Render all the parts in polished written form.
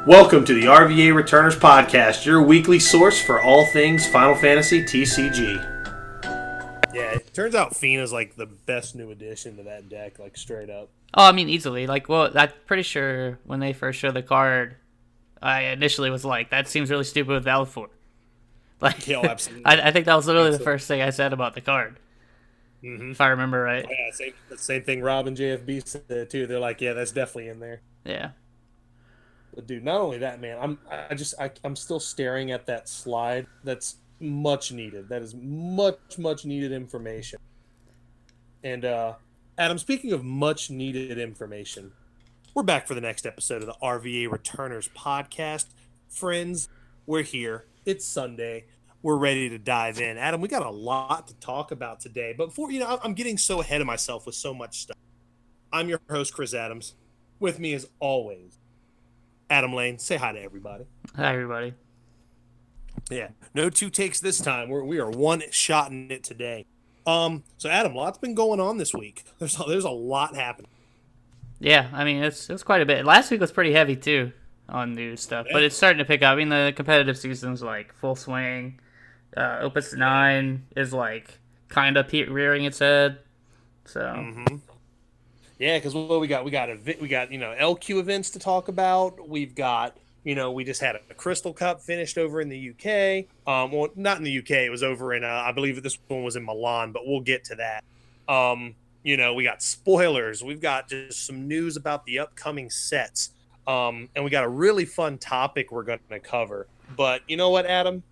Welcome to the RVA Returners Podcast, your weekly source for all things Final Fantasy TCG. Yeah, it turns out Fina's like the best new addition to that deck, like straight up. Oh, I mean, easily. I'm pretty sure when they first showed the card, I initially was like, that seems really stupid with Valor. Like, Yeah, absolutely. I think that was literally the Absolutely. first thing I said about the card, Mm-hmm. if I remember right. Oh, yeah, the same thing Rob and JFB said too. They're like, yeah, that's definitely in there. Yeah. But dude, not only that, man, I'm still staring at that slide. That's much needed. That is much needed information. And Adam, speaking of much needed information, we're back for the next episode of the RVA Returners podcast. Friends, we're here. It's Sunday. We're ready to dive in. Adam, we got a lot to talk about today. But before, I'm getting so ahead of myself with so much stuff. I'm your host, Chris Adams. With me, as always, Adam Lane. Say hi to everybody. Hi, everybody. Yeah, no two takes this time. We are one shot in it today. So Adam, lots been going on this week. There's a lot happening. Yeah, I mean, it's quite a bit. Last week was pretty heavy, too, on news stuff. But it's starting to pick up. I mean, the competitive season's, like, full swing. Opus 9 is, like, kind of rearing its head. So... Mm-hmm. Yeah, because what we got LQ events to talk about. We've got we just had a Crystal Cup finished over in the UK. Well, not in the UK. It was over in I believe this one was in Milan, but we'll get to that. We got spoilers. We've got just some news about the upcoming sets. And we got a really fun topic we're going to cover. But you know what, Adam?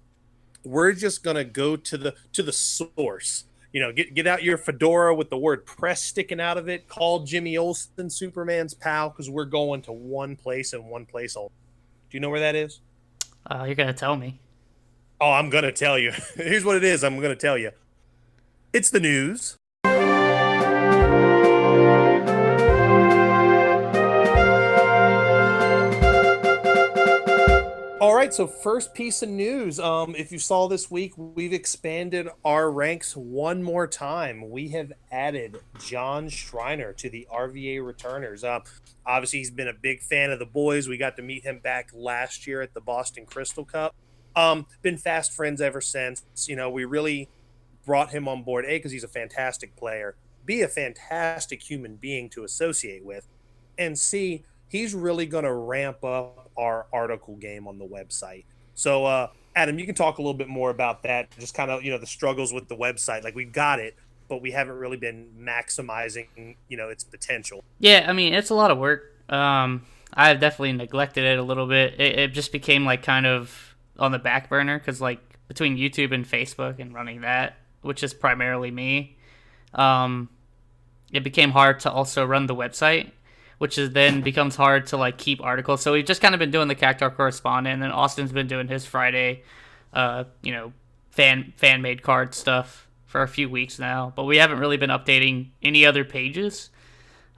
We're just going to go to the source. Get out your fedora with the word press sticking out of it. Call Jimmy Olsen Superman's pal, because we're going to one place and one place only. Do you know where that is? you're going to tell me. Oh, I'm going to tell you. Here's what it is. I'm going to tell you. It's the news. All right, so first piece of news. If you saw this week, we've expanded our ranks one more time. We have added John Schreiner to the RVA Returners. Obviously, he's been a big fan of the boys. We got to meet him back last year at the Boston Crystal Cup. Been fast friends ever since. We really brought him on board, A, because he's a fantastic player, B, a fantastic human being to associate with, and C, he's really going to ramp up our article game on the website. So, Adam, you can talk a little bit more about that, just kind of, the struggles with the website. Like, we've got it, but we haven't really been maximizing, its potential. Yeah, I mean, it's a lot of work. I've definitely neglected it a little bit. It just became, like, kind of on the back burner, because, like, between YouTube and Facebook and running that, which is primarily me, it became hard to also run the website, which is then becomes hard to like keep articles. So we've just kind of been doing the Catcar correspondent, and then Austin's been doing his Friday, fan made card stuff for a few weeks now. But we haven't really been updating any other pages,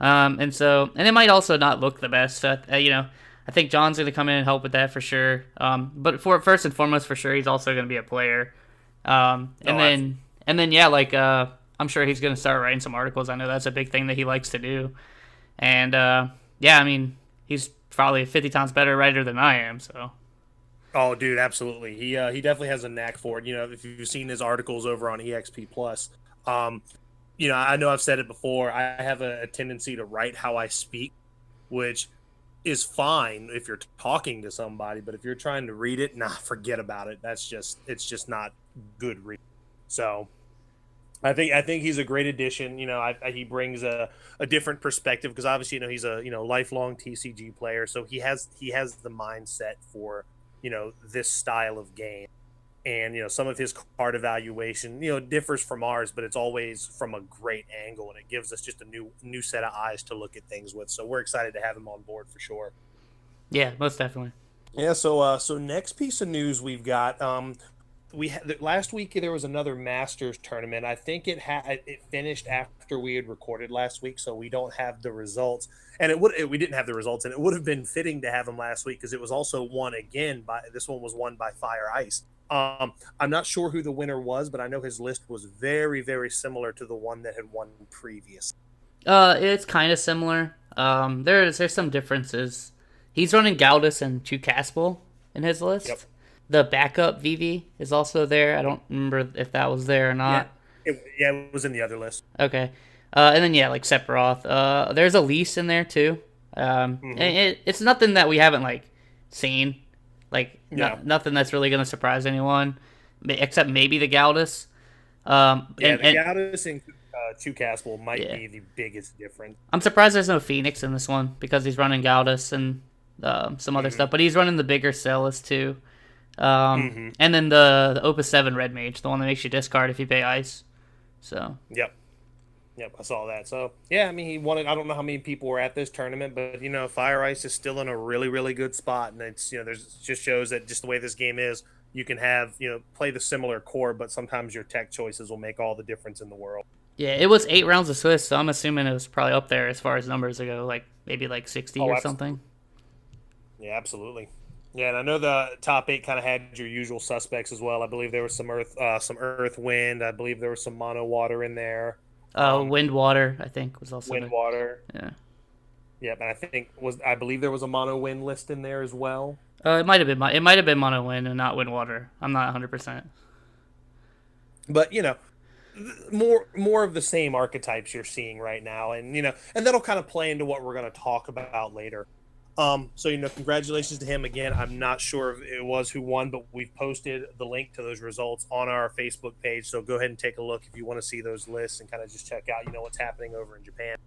and it might also not look the best. I think John's gonna come in and help with that for sure. But for first and foremost, for sure, he's also gonna be a player. I'm sure he's gonna start writing some articles. I know that's a big thing that he likes to do. And, I mean, he's probably 50 times better writer than I am, so. Oh, dude, absolutely. He definitely has a knack for it. If you've seen his articles over on EXP Plus, I know I've said it before. I have a tendency to write how I speak, which is fine if you're talking to somebody, but if you're trying to read it, forget about it. It's just not good reading. So I think he's a great addition. He brings a different perspective, because obviously, he's a lifelong TCG player, so he has the mindset for this style of game, and some of his card evaluation differs from ours, but it's always from a great angle, and it gives us just a new set of eyes to look at things with. So we're excited to have him on board for sure. Yeah, most definitely. Yeah. So next piece of news we've got. Last week there was another Masters tournament. I think it finished after we had recorded last week, so we don't have the results. And we didn't have the results, and it would have been fitting to have them last week, because it was also won again this one was won by Fire Ice. I'm not sure who the winner was, but I know his list was very, very similar to the one that had won previous. It's kind of similar. There's some differences. He's running Galdus and Chukaspel in his list. Yep. The backup VV is also there. I don't remember if that was there or not. It was in the other list. Okay. And then, yeah, like Sephiroth. There's Elise in there, too. And it's nothing that we haven't, like, seen. Like, nothing that's really going to surprise anyone, except maybe the Galdus. Galdus and Chukaspel might be the biggest difference. I'm surprised there's no Phoenix in this one, because he's running Galdus and some other stuff. But he's running the bigger Celis, too. And then the Opus 7 Red Mage, the one that makes you discard if you pay ice. So. Yep, I saw that. So, yeah, I mean, he wanted, I don't know how many people were at this tournament, but, Fire Ice is still in a really, really good spot. And it's, there's just shows that just the way this game is, you can have, play the similar core, but sometimes your tech choices will make all the difference in the world. Yeah, it was 8 rounds of Swiss, so I'm assuming it was probably up there as far as numbers go, like maybe like 60 or something. Yeah, absolutely. Yeah, and I know the top 8 kind of had your usual suspects as well. I believe there was some earth, wind. I believe there was some mono water in there. Wind water, I think, was also wind water. Yeah. Yep, and I believe there was a mono wind list in there as well. It might have been mono wind and not wind water. I'm not 100%. But more of the same archetypes you're seeing right now, and and that'll kind of play into what we're going to talk about later. So congratulations to him again. I'm not sure if it was who won, but we've posted the link to those results on our Facebook page. So go ahead and take a look if you want to see those lists and kind of just check out what's happening over in Japan.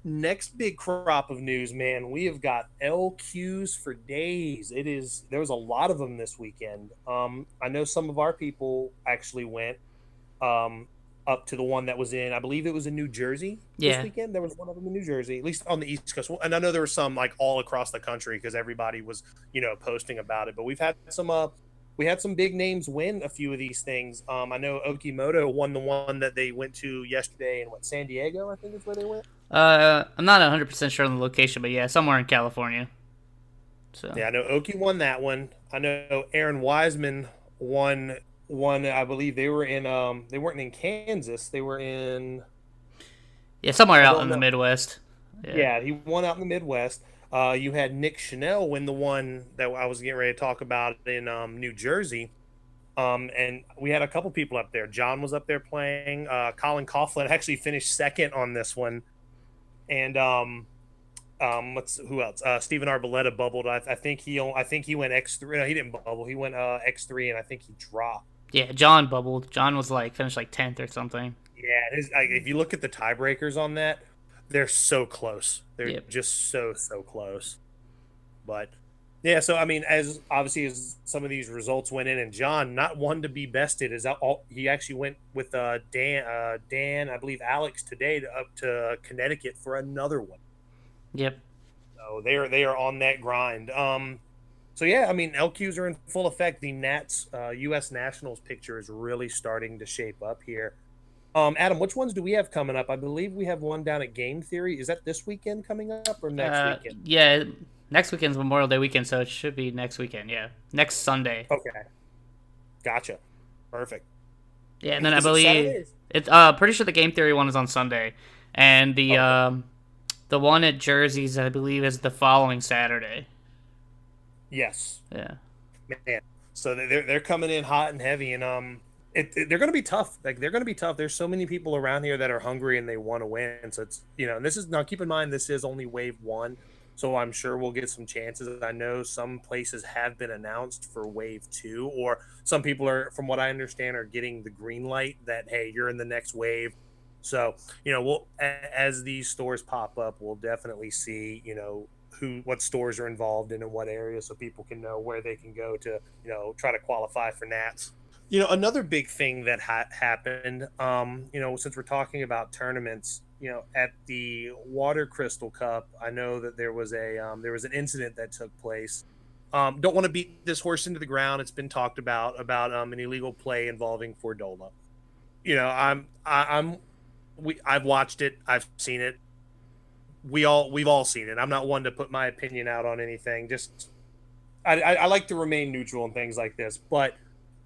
Next big crop of news, man. We have got LQs for days. There was a lot of them this weekend. I know some of our people actually went up to the one that was in, I believe it was in New Jersey this weekend. There was one of them in New Jersey, at least on the East Coast. And I know there were some like all across the country because everybody was, posting about it. But we had some big names win a few of these things. I know Okimoto won the one that they went to yesterday in San Diego, I think is where they went. I'm not 100% sure on the location, but yeah, somewhere in California. So yeah, I know Oki won that one. I know Aaron Wiseman won one. I believe they were in they weren't in Kansas, they were in somewhere out in the Midwest. Yeah, he won out in the Midwest. You had Nick Chanel win the one that I was getting ready to talk about in New Jersey. And we had a couple people up there. John was up there playing. Colin Coughlin actually finished second on this one. And who else? Stephen Arboleta bubbled. I think he went X3. No, he didn't bubble. He went X3, and I think he dropped. Yeah, John bubbled. John was finished 10th or something. Yeah, if you look at the tiebreakers on that, they're so close. They're just so close. But yeah, so I mean, as some of these results went in, and John, not one to be bested, he actually went with Dan, I believe Alex today up to Connecticut for another one. Yep. So they are on that grind. So yeah, I mean, LQs are in full effect. The Nats U.S. Nationals picture is really starting to shape up here. Adam, which ones do we have coming up? I believe we have one down at Game Theory. Is that this weekend coming up or next weekend? Yeah, next weekend's Memorial Day weekend, so it should be next weekend. Yeah, next Sunday. Okay, gotcha, perfect. Yeah, and then I believe it's pretty sure the Game Theory one is on Sunday, and the one at Jersey's I believe is the following Saturday. Yes. Yeah. Man, so they're coming in hot and heavy, and they're going to be tough. They're going to be tough. There's so many people around here that are hungry and they want to win. So it's and this is now. Keep in mind this is only wave 1, so I'm sure we'll get some chances. I know some places have been announced for wave 2, or some people are, from what I understand, are getting the green light that hey, you're in the next wave. So we'll as these stores pop up, we'll definitely see what stores are involved in what areas, so people can know where they can go to try to qualify for Nats. Another big thing that happened, since we're talking about tournaments, at the Water Crystal Cup, I know that there was an incident that took place. Don't want to beat this horse into the ground. It's been talked about an illegal play involving Fordola. I've watched it. I've seen it. We've all seen it. I'm not one to put my opinion out on anything. Just I like to remain neutral in things like this, but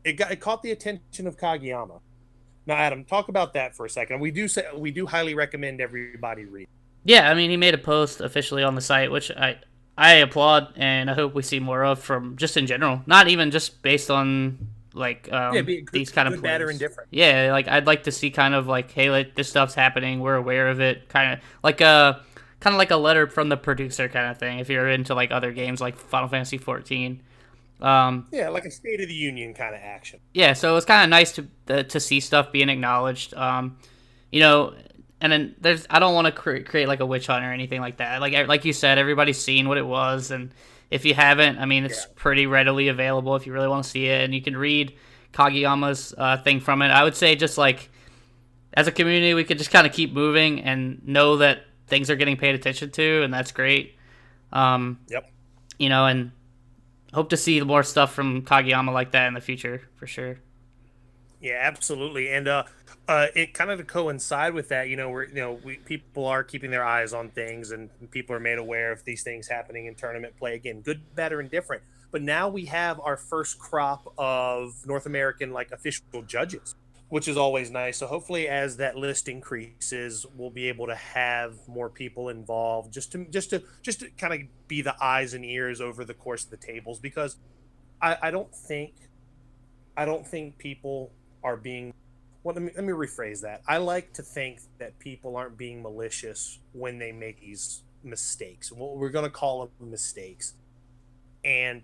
it caught the attention of Kageyama. Now, Adam, talk about that for a second. We do highly recommend everybody read. Yeah, I mean, he made a post officially on the site, which I I applaud, and I hope we see more of from just in general, not even just based on like Yeah, be good, these kind of good, bad, or plays. indifferent. Yeah, like I'd like to see kind of like, hey, like this stuff's happening, we're aware of it, kind of like a letter from the producer kind of thing. If you're into like other games like Final Fantasy 14. Yeah, like a State of the Union kind of action. Yeah, so it's kind of nice to see stuff being acknowledged. You know, and then there's I don't want to create like a witch hunt or anything like that. Like you said, everybody's seen what it was, and if you haven't, I mean, it's Yeah. pretty readily available if you really want to see it, and you can read Kageyama's thing from it. I would say just like as a community, we could just kind of keep moving and know that things are getting paid attention to, and that's great. Um, Yep. and hope to see more stuff from Kageyama like that in the future for sure. Yeah, absolutely. And it kind of to coincide with that, people are keeping their eyes on things, and people are made aware of these things happening in tournament play. Again, good, better, and different. But now we have our first crop of North American like official judges, which is always nice. So hopefully, as that list increases, we'll be able to have more people involved, just to kind of be the eyes and ears over the course of the tables. Because I don't think people are being, well, let me rephrase that. I like to think that people aren't being malicious when they make these mistakes. Well, we're going to call them mistakes. And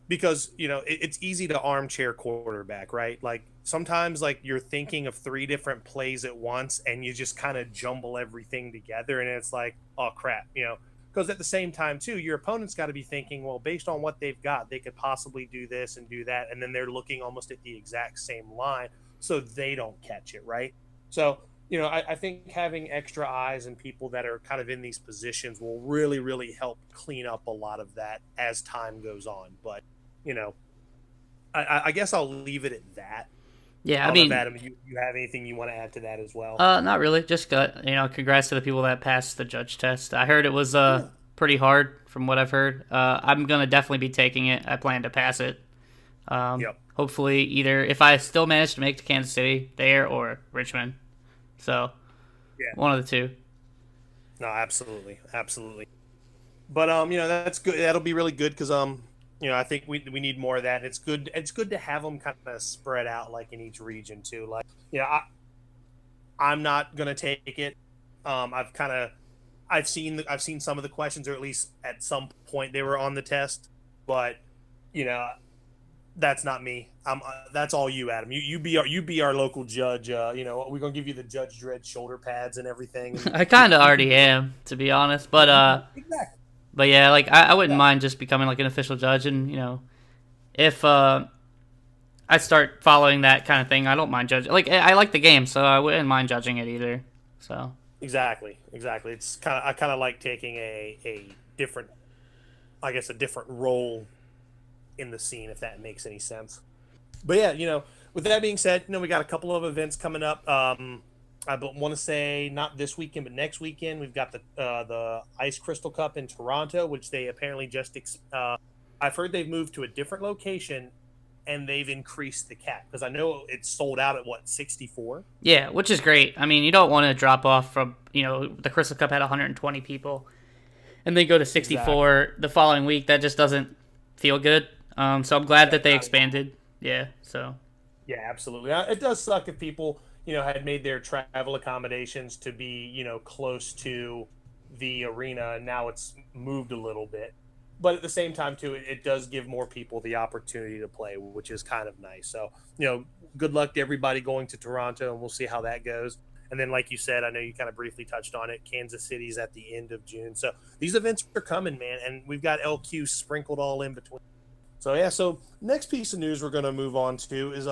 because, it's easy to armchair quarterback, right? Like sometimes like you're thinking of three different plays at once and you just kind of jumble everything together, and it's like, oh crap, because at the same time too, your opponent's got to be thinking, well, based on what they've got, they could possibly do this and do that, and then they're looking almost at the exact same line, so they don't catch it, right? So I think having extra eyes and people that are kind of in these positions will really, really help clean up a lot of that as time goes on. But you know I guess I'll leave it at that. Yeah, I I don't know if mean, Adam, you have anything you want to add to that as well? not really. Just got congrats to the people that passed the judge test. I heard it was Yeah. pretty hard from what I've heard. I'm gonna definitely be taking it. I plan to pass it. Yep. Hopefully, either if I still manage to make to Kansas City there or Richmond. So Yeah. one of the two. No, absolutely, absolutely. But that's good. That'll be really good because I think we need more of that. It's good. It's good to have them kind of spread out like in each region too. Like I'm not gonna take it. I've seen some of the questions, or at least at some point they were on the test, but you know that's not me. That's all you, Adam. You be our local judge. We're gonna give you the Judge Dredd shoulder pads and everything. And I kind of already am, to be honest. exactly. But yeah, like I wouldn't Yeah. mind just becoming like an official judge, and if I start following that kind of thing, I don't mind judging. Like I like the game, so I wouldn't mind judging it either. So Exactly. It's I kind of like taking a different, I guess, a different role in the scene, if that makes any sense. But yeah, with that being said, we got a couple of events coming up. I want to say not this weekend, but next weekend we've got the Ice Crystal Cup in Toronto, which they apparently I've heard they've moved to a different location and they've increased the cap, because I know it's sold out at what, 64. yeah, which is great. I mean, you don't want to drop off from the Crystal Cup had 120 people, and then go to Exactly. 64 the following week. That just doesn't feel good. So I'm glad No, that they not at all. expanded. Yeah. So Yeah, absolutely. It does suck if people, had made their travel accommodations to be, close to the arena, and now it's moved a little bit. But at the same time, too, it does give more people the opportunity to play, which is kind of nice. So, good luck to everybody going to Toronto, and we'll see how that goes. And then, like you said, I know you kind of briefly touched on it, Kansas City's at the end of June. So these events are coming, man, and we've got LQ sprinkled all in between. So yeah, so next piece of news we're going to move on to is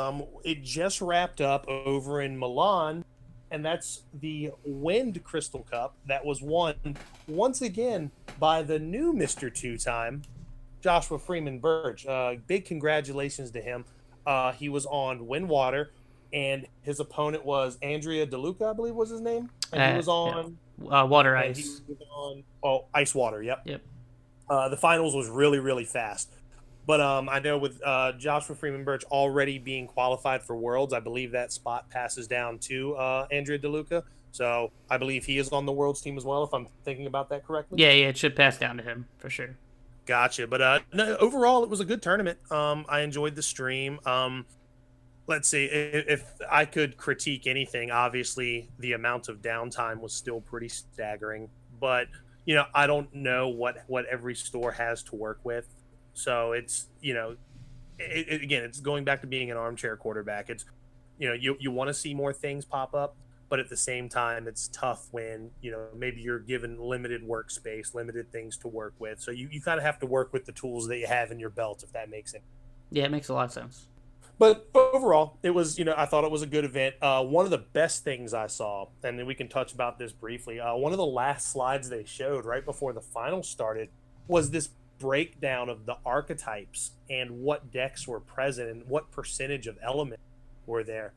it just wrapped up over in Milan, and that's the Wind Crystal Cup that was won once again by the new Mr. Two-Time, Joshua Freeman Burge. Big congratulations to him. He was on Windwater, and his opponent was Andrea DeLuca, I believe was his name, and he was yeah, on water and he ice. was on Ice Water. Yep. Yep. The finals was really, really fast. But I know with Joshua Freeman Birch already being qualified for Worlds, I believe that spot passes down to Andrea DeLuca. So I believe he is on the Worlds team as well, if I'm thinking about that correctly. Yeah, yeah, it should pass down to him for sure. Gotcha. But no, overall, it was a good tournament. I enjoyed the stream. Let's see, if I could critique anything, obviously the amount of downtime was still pretty staggering. But I don't know what every store has to work with, so it's again, it's going back to being an armchair quarterback. It's you want to see more things pop up, but at the same time, it's tough when maybe you're given limited workspace, limited things to work with. So you kind of have to work with the tools that you have in your belt, if that makes sense. Yeah, it makes a lot of sense. But overall, it was, I thought it was a good event. One of the best things I saw, and then we can touch about this briefly. One of the last slides they showed right before the final started was this breakdown of the archetypes and what decks were present and what percentage of elements were there.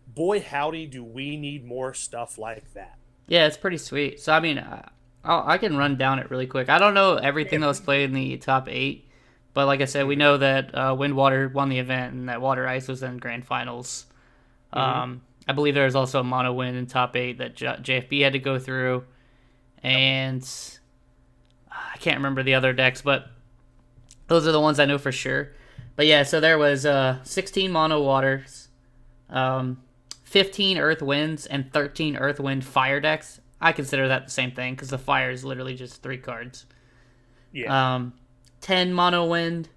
Boy, howdy, do we need more stuff like that. Yeah, it's pretty sweet. So, I mean, I can run down it really quick. I don't know everything that was played in the top 8. But like I said, we know that Windwater won the event and that Water Ice was in grand finals. I believe there was also a mono win in top 8 that JFB had to go through. And I can't remember the other decks, but those are the ones I know for sure. But yeah, so there was 16 mono waters, 15 earth winds, and 13 earth wind fire decks. I consider that the same thing because the fire is literally just 3 cards. Yeah. 10 mono wind,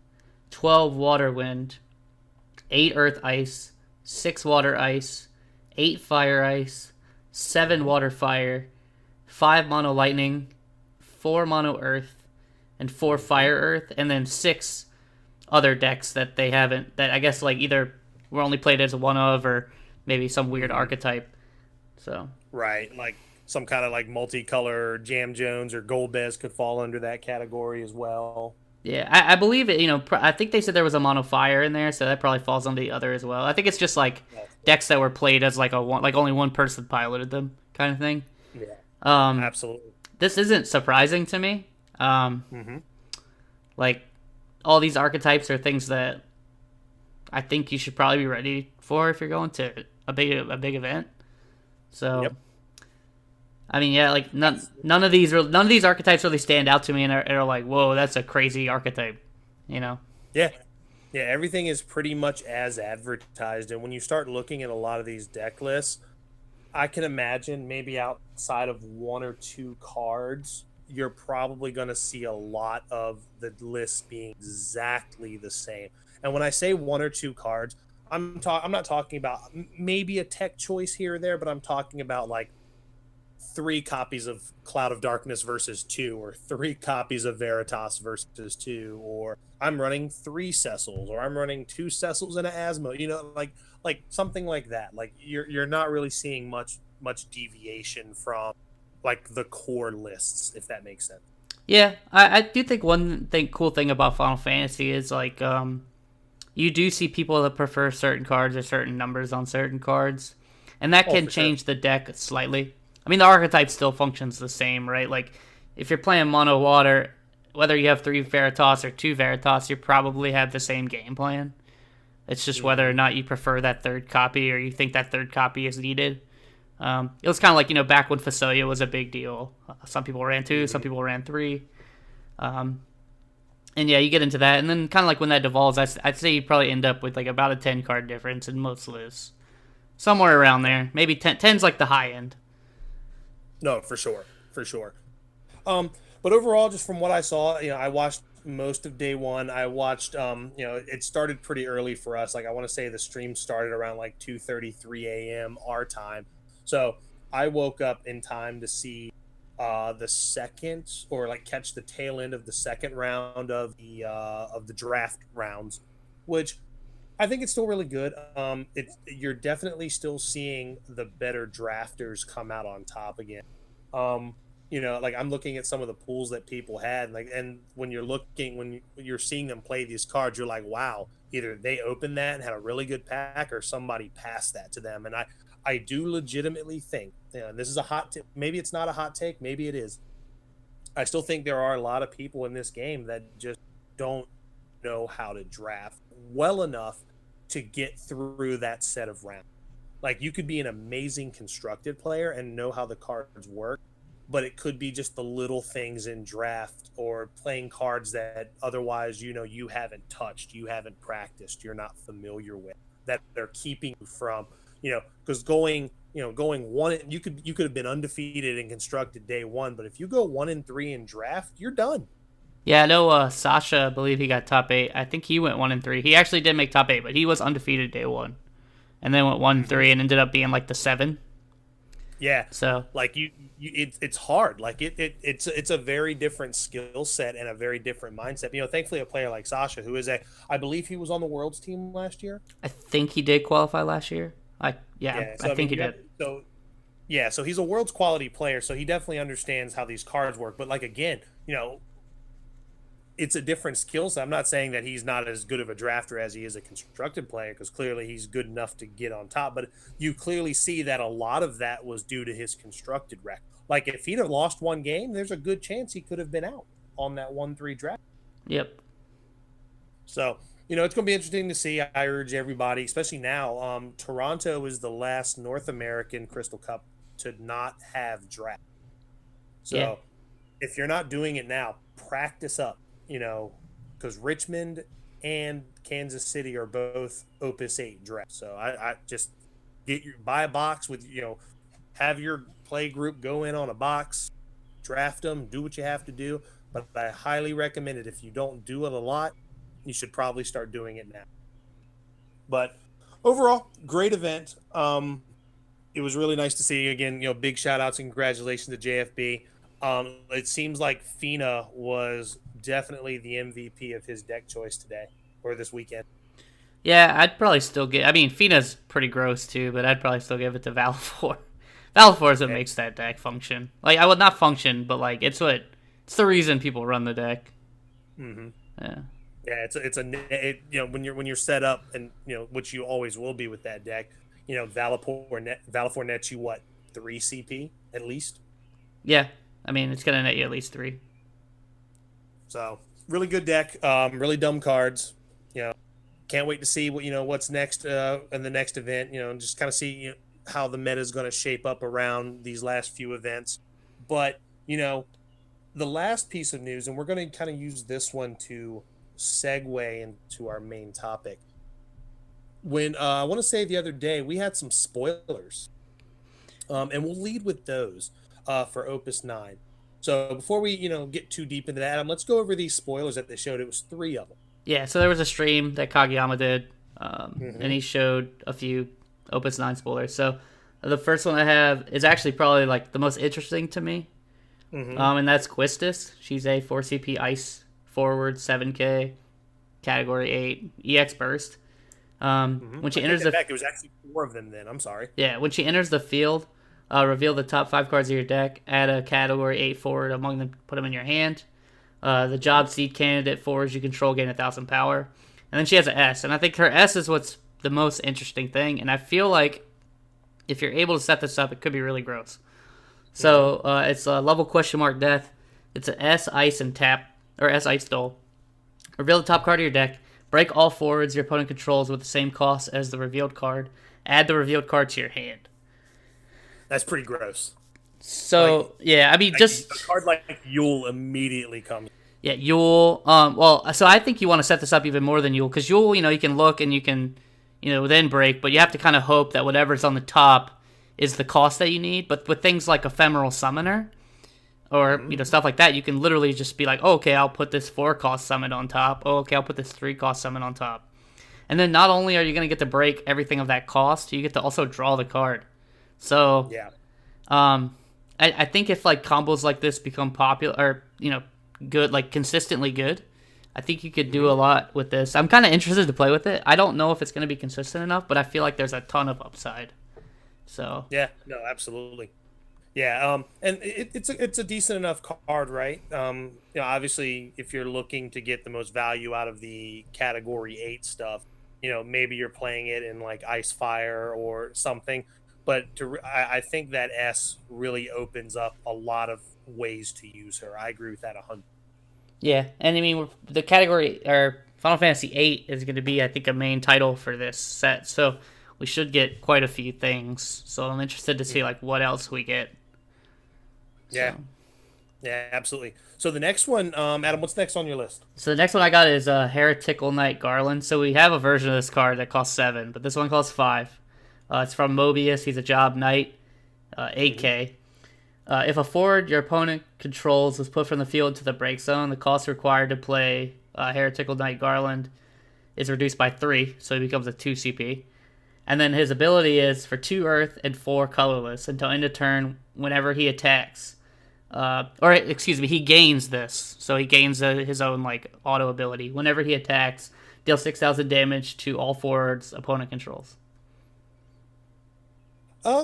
12 water wind, 8 earth ice, 6 water ice, 8 fire ice, 7 water fire, 5 mono lightning, 4 mono earth, and 4 fire earth, and then 6 other decks that they haven't, that I guess like either were only played as one of or maybe some weird archetype. So right, like some kind of like multicolor Jam Jones or Golbez could fall under that category as well. Yeah, I believe it. I think they said there was a mono fire in there, so that probably falls under the other as well. I think it's just like decks that were played as like only one person piloted them kind of thing. Yeah, absolutely. This isn't surprising to me. Like all these archetypes are things that I think you should probably be ready for if you're going to a big event. So. Yep. I mean, yeah, like none of these archetypes really stand out to me, and are like, whoa, that's a crazy archetype, Yeah, everything is pretty much as advertised, and when you start looking at a lot of these deck lists, I can imagine maybe outside of 1 or 2 cards, you're probably going to see a lot of the lists being exactly the same. And when I say 1 or 2 cards, I'm not talking about maybe a tech choice here or there, but I'm talking about like 3 copies of Cloud of Darkness versus 2, or 3 copies of Veritas versus 2, or I'm running 3 Cecils, or I'm running 2 Cecils and an Asmo, like something like that. Like you're not really seeing much deviation from like the core lists, if that makes sense. Yeah, I do think cool thing about Final Fantasy is like you do see people that prefer certain cards or certain numbers on certain cards, and that can change the deck slightly. I mean, the archetype still functions the same, right? Like, if you're playing mono water, whether you have 3 Veritas or 2 Veritas, you probably have the same game plan. It's just whether or not you prefer that 3rd copy or you think that 3rd copy is needed. It was kind of like, back when Fasolia was a big deal. Some people ran 2, some people ran 3. And yeah, you get into that. And then kind of like when that devolves, I'd say you probably end up with like about a 10-card difference in most lists. Somewhere around there. Maybe 10's like the high end. No, for sure. But overall, just from what I saw, I watched most of day 1. I watched, it started pretty early for us. Like I want to say the stream started around like 2:33 a.m. our time. So I woke up in time to see the second, or like catch the tail end of the second round of the draft rounds, which I think it's still really good. You're definitely still seeing the better drafters come out on top again. Like I'm looking at some of the pools that people had, and when you're seeing them play these cards, you're like, wow, either they opened that and had a really good pack, or somebody passed that to them. And I do legitimately think, and this is a hot take, maybe it's not a hot take, maybe it is. I still think there are a lot of people in this game that just don't know how to draft well enough to get through that set of rounds. Like you could be an amazing constructed player and know how the cards work, but it could be just the little things in draft or playing cards that otherwise, you haven't touched, you haven't practiced, you're not familiar with, that they're keeping you from, because going one, you could have been undefeated and constructed day one, but if you go 1-3 in draft, you're done. Yeah, I know Sasha, I believe he got top 8. I think he went 1-3. He actually did make top 8, but he was undefeated day one. And then went 1-3 and ended up being like the 7. Yeah. So like it's hard. Like it's a very different skill set and a very different mindset. Thankfully a player like Sasha, who is I believe he was on the Worlds team last year. I think he did qualify last year. I think he did. So he's a Worlds quality player, so he definitely understands how these cards work. But like again, it's a different skill set. I'm not saying that he's not as good of a drafter as he is a constructed player, because clearly he's good enough to get on top. But you clearly see that a lot of that was due to his constructed record. Like if he'd have lost one game, there's a good chance he could have been out on that 1-3 draft. Yep. So, it's going to be interesting to see. I urge everybody, especially now, Toronto is the last North American Crystal Cup to not have draft. So if you're not doing it now, practice up. Because Richmond and Kansas City are both Opus 8 draft. So I just buy a box with, have your play group go in on a box, draft them, do what you have to do. But I highly recommend it. If you don't do it a lot, you should probably start doing it now. But overall, great event. It was really nice to see. Again, big shout outs and congratulations to JFB. It seems like Fina was definitely the MVP of his deck choice today or this weekend. Yeah, I'd probably still Fina's pretty gross too, but I'd probably still give it to Valifor. Valifor is what makes that deck function. Like, I would not function, but like it's the reason people run the deck. Mm-hmm. Yeah. Yeah, when you're set up, and which you always will be with that deck. Valifor nets you what, 3 CP at least. Yeah, it's gonna net you at least 3. So really good deck, really dumb cards. Can't wait to see what's next in the next event. Just kind of see how the meta is going to shape up around these last few events. But the last piece of news, and we're going to kind of use this one to segue into our main topic. When I want to say the other day we had some spoilers, and we'll lead with those for Opus 9. So before we, get too deep into that, Adam, let's go over these spoilers that they showed. It was 3 of them. Yeah, so there was a stream that Kagayama did, and he showed a few Opus 9 spoilers. So the first one I have is actually probably like the most interesting to me, and that's Quistis. She's a 4 CP ice forward, 7k, category 8, EX burst. When she enters it was actually 4 of them then. I'm sorry. Yeah, when she enters the field, reveal the top 5 cards of your deck, add a category 8 forward among them, put them in your hand. The job seed candidate forwards you control gain 1,000 power. And then she has an S, and I think her S is what's the most interesting thing, and I feel like if you're able to set this up, it could be really gross. So it's a level ? Death. It's an S, Ice, and tap, or S, Ice, Dole. Reveal the top card of your deck. Break all forwards your opponent controls with the same cost as the revealed card. Add the revealed card to your hand. That's pretty gross. So, just... A card like Yule immediately comes. Yeah, Yule. So I think you want to set this up even more than Yule, because Yule, you can look and you can, then break, but you have to kind of hope that whatever's on the top is the cost that you need. But with things like Ephemeral Summoner, or, stuff like that, you can literally just be like, oh, okay, I'll put this 4-cost summon on top. Oh, okay, I'll put this 3-cost summon on top. And then not only are you going to get to break everything of that cost, you get to also draw the card. So, yeah. I think if, like, combos like this become popular, or, good, like, consistently good, I think you could do a lot with this. I'm kind of interested to play with it. I don't know if it's going to be consistent enough, but I feel like there's a ton of upside. So. Yeah, no, absolutely. Yeah, and it's a decent enough card, right? Obviously, if you're looking to get the most value out of the category 8 stuff, maybe you're playing it in like Ice Fire or something. But I think that S really opens up a lot of ways to use her. I agree with that 100. Yeah, and the category, or Final Fantasy VIII is going to be, I think, a main title for this set. So we should get quite a few things. So I'm interested to see like what else we get. Yeah. So. Yeah, absolutely. So the next one, Adam, what's next on your list? So the next one I got is Heretical Knight Garland. So we have a version of this card that costs 7, but this one costs 5. It's from Mobius. He's a job knight, Mm-hmm. 8K. If a forward your opponent controls is put from the field to the break zone, the cost required to play Heretical Knight Garland is reduced by 3, so he becomes a 2 CP. And then his ability is for 2 earth and 4 colorless until end of turn whenever he attacks. Or excuse me, he gains this, so he gains his own like auto ability. Whenever he attacks, deal 6,000 damage to all forwards opponent controls.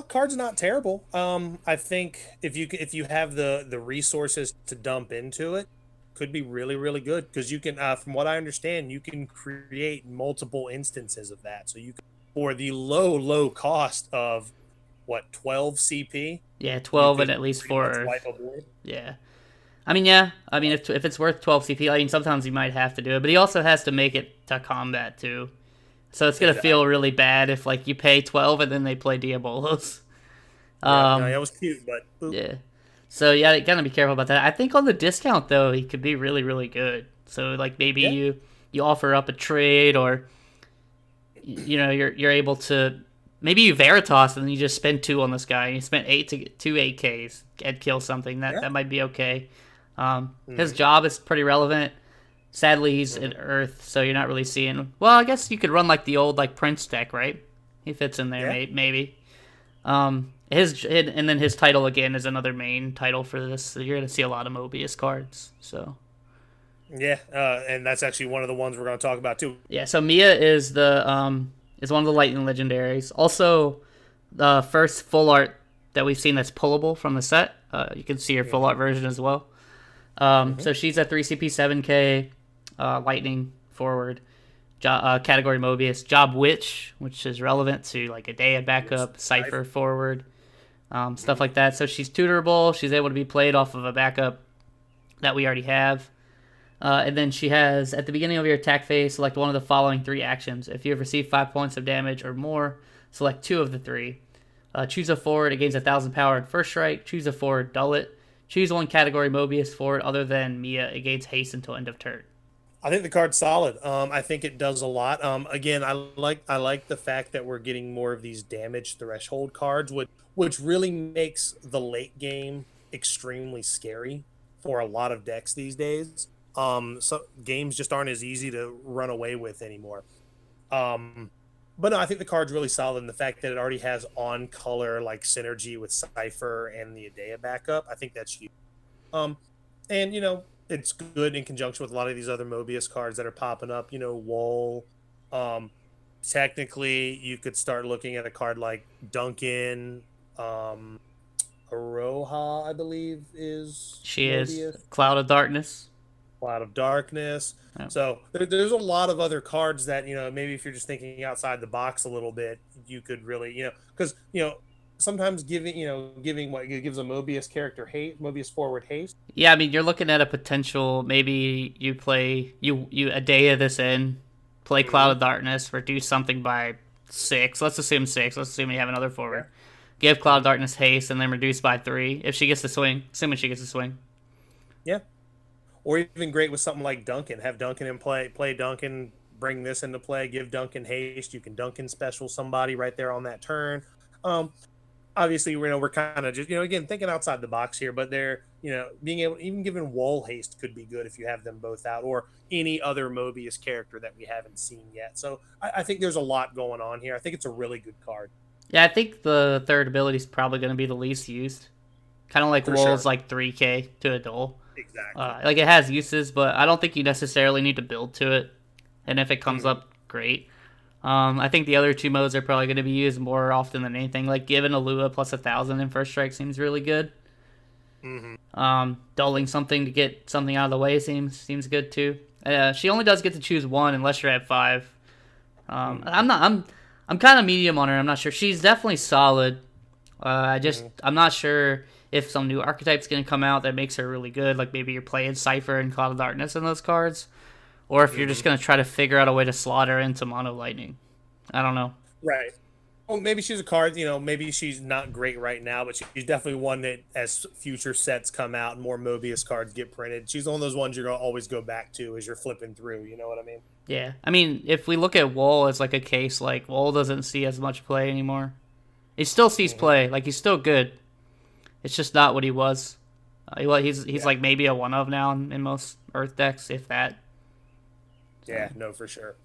Card's not terrible. I think if you have the resources to dump into it, could be really really good because you can, from what I understand, you can create multiple instances of that. So you can, for the low cost of what 12 CP, Yeah, you 12 and could at least pretty 4 much earth. wipe a board. Yeah. I mean, yeah. I mean, if it's worth 12 CP, I mean, sometimes he might have to do it, but he also has to make it to combat too. So it's gonna Exactly. feel really bad if like you pay 12 and then they play Diabolos. Yeah, no, that was cute, but oop. Yeah. So yeah, you gotta be careful about that. I think on the discount though, he could be really, really good. So like maybe Yeah. you offer up a trade, or you know you're able to maybe you Veritas and then you just spend 2 on this guy. And you spent 8 to get 2 8Ks and kill something. Yeah. That might be okay. His Mhm. job is pretty relevant. Sadly, he's in Earth, so you're not really seeing. Well, I guess you could run like the old like Prince deck, right? He fits in there, Yeah. maybe. And then his title again is another main title for this. So you're gonna see a lot of Mobius cards. So Yeah, and that's actually one of the ones we're going to talk about too. yeah, so Mia is one of the Lightning legendaries. Also, the first full art that we've seen that's pullable from the set. You can see her full art version as well. So she's a 3CP 7K Lightning forward. Category Mobius. Job Witch, which is relevant to like a Dea backup, Cypher forward, stuff like that. So she's tutorable. She's able to be played off of a backup that we already have. And then she has, at the beginning of your attack phase, select one of the following 3 actions. If you have received 5 points of damage or more, select 2 of the 3. Choose a forward, it gains 1,000 power and first strike. Choose a forward, dull it. Choose one category Mobius forward other than Mia, it gains haste until end of turn. I think the card's solid. I think it does a lot. Again, I like the fact that we're getting more of these damage threshold cards, which really makes the late game extremely scary for a lot of decks these days. So games just aren't as easy to run away with anymore. But no, I think the card's really solid, and the fact that it already has on color like synergy with Cypher and the Adea backup, I think that's huge. And it's good in conjunction with a lot of these other Mobius cards that are popping up. Wall. Technically, you could start looking at a card like Duncan. Aroha, I believe, is She Mobius. is Cloud of Darkness. Cloud of Darkness. Yeah. So there's a lot of other cards that maybe if you're just thinking outside the box a little bit, you could really because sometimes giving what it gives a Mobius character Mobius forward haste. Yeah, I mean you're looking at a potential. Maybe you play you Adea this in, play Cloud of Darkness, reduce something by 6. Let's assume 6. Let's assume you have another forward. Yeah. Give Cloud of Darkness haste and then reduce by 3 if she gets to swing. Assuming she gets to swing. Yeah. Or even great with something like Duncan. Have Duncan in play Duncan, bring this into play, give Duncan haste. You can Duncan special somebody right there on that turn. Obviously, we're kind of just, again, thinking outside the box here, but they're, being able, even giving Wall haste could be good if you have them both out, or any other Mobius character that we haven't seen yet. So I think there's a lot going on here. I think it's a really good card. Yeah, I think the third ability is probably going to be the least used. Kind of like For Wool's sure. like 3K to a Dole. Exactly. Like it has uses, but I don't think you necessarily need to build to it. And if it comes up, great. I think the other 2 modes are probably going to be used more often than anything. Like giving Alua plus 1,000 in first strike seems really good. Dulling something to get something out of the way seems good too. She only does get to choose 1 unless you're at 5. I'm kind of medium on her. I'm not sure. She's definitely solid. I'm not sure if some new archetype's going to come out that makes her really good. Like maybe you're playing Cypher and Cloud of Darkness in those cards. Or if you're just going to try to figure out a way to slot her into Mono Lightning. I don't know. Right. Well, maybe she's a card. Maybe she's not great right now, but she's definitely one that, as future sets come out and more Mobius cards get printed, she's one of those ones you're gonna always go back to as you're flipping through. You know what I mean? Yeah, I mean, if we look at Wool as like a case, like Wool doesn't see as much play anymore. He still sees play, like he's still good. It's just not what he was. He's like maybe a one of now in most Earth decks, if that. Yeah, no, for sure.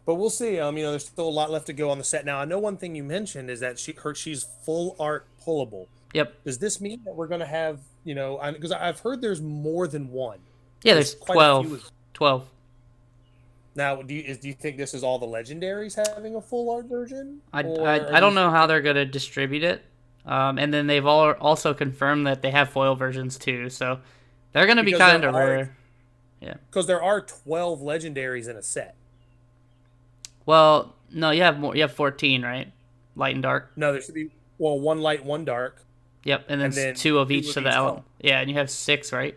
But we'll see. There's still a lot left to go on the set. Now, I know one thing you mentioned is that she's full art pullable. Yep. Does this mean that we're going to have, because I've heard there's more than one. Yeah, there's quite 12. 12. Now, do you think this is all the legendaries having a full art version? I don't know how they're going to distribute it. And then they've also confirmed that they have foil versions too. So they're going to be kind of rare. Yeah. Because there are 12 legendaries in a set. Well, no, you have more. You have 14, right? Light and dark. No, there should be one light, one dark. Yep, and then two of each to the element. Yeah, and you have 6, right?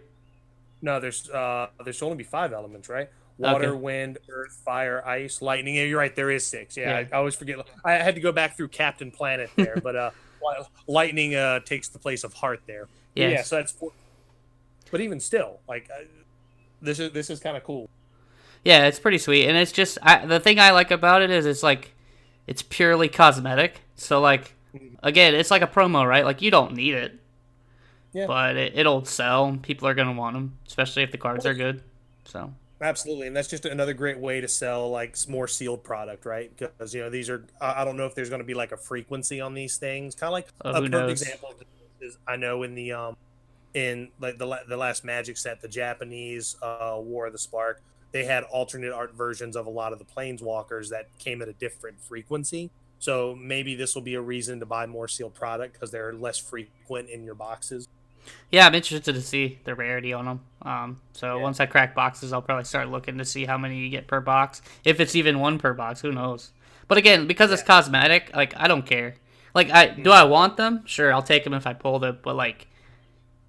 No, there should only be 5 elements, right? Water, wind, earth, fire, ice, lightning. Yeah, you're right. There is 6. Yeah. I always forget. I had to go back through Captain Planet there, but lightning takes the place of heart there. Yes. Yeah, so that's 4. But even still, like this is kind of cool. Yeah, it's pretty sweet, and it's just the thing I like about it is it's purely cosmetic. So like, again, it's like a promo, right? Like you don't need it, but it'll sell. People are gonna want them, especially if the cards are good. So absolutely, and that's just another great way to sell like more sealed product, right? Because these are I don't know if there's going to be like a frequency on these things. Kind of like a perfect example is I know in the like the last Magic set, the Japanese War of the Spark. They had alternate art versions of a lot of the Planeswalkers that came at a different frequency. So maybe this will be a reason to buy more sealed product because they're less frequent in your boxes. Yeah, I'm interested to see the rarity on them. Once I crack boxes, I'll probably start looking to see how many you get per box. If it's even one per box, who knows? But again, because it's cosmetic, like I don't care. Like do I want them? Sure, I'll take them if I pull them. But like,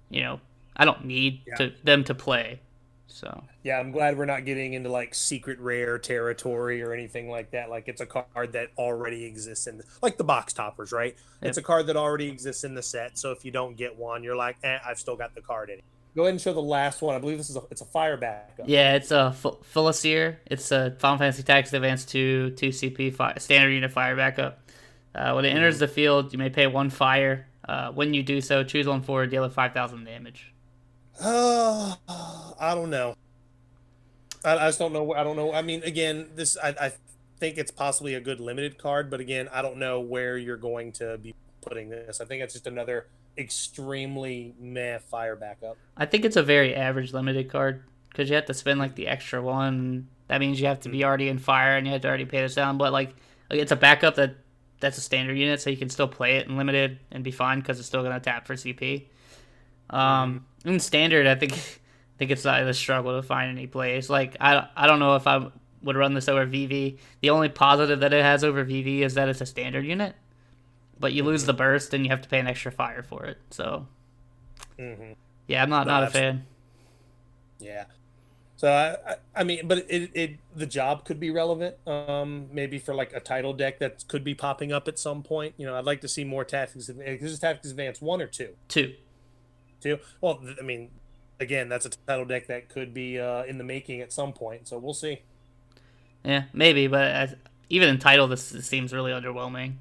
I don't need them to play. So yeah, I'm glad we're not getting into like secret rare territory or anything like that. Like it's a card that already exists like the box toppers, right? Yep. It's a card that already exists in the set. So if you don't get one, you're like, I've still got the card in it. Go ahead and show the last one. I believe it's a fire backup. Yeah, it's a Philosopher. It's a Final Fantasy Tactics Advance 2 CP standard unit fire backup. When it enters the field, you may pay 1 fire. When you do so, choose 1 forward, deal with 5,000 damage. I don't know. I just don't know. I don't know. I mean, again, I think it's possibly a good limited card, but again, I don't know where you're going to be putting this. I think it's just another extremely meh fire backup. I think it's a very average limited card because you have to spend like the extra one. That means you have to be already in fire and you have to already pay this down. But like it's a backup that's a standard unit, so you can still play it in limited and be fine because it's still going to tap for CP. In standard, I think it's not a struggle to find any plays. Like I don't know if I would run this over VV. The only positive that it has over VV is that it's a standard unit, but you lose the burst and you have to pay an extra fire for it. So yeah, I'm not a fan. Yeah. So I mean, but the job could be relevant. Maybe for like a title deck that could be popping up at some point. I'd like to see more Tactics. This is Tactics Advance 1 or 2? 2. Well, I mean, again, that's a title deck that could be in the making at some point. So we'll see. Yeah, maybe, but even in title, this seems really underwhelming.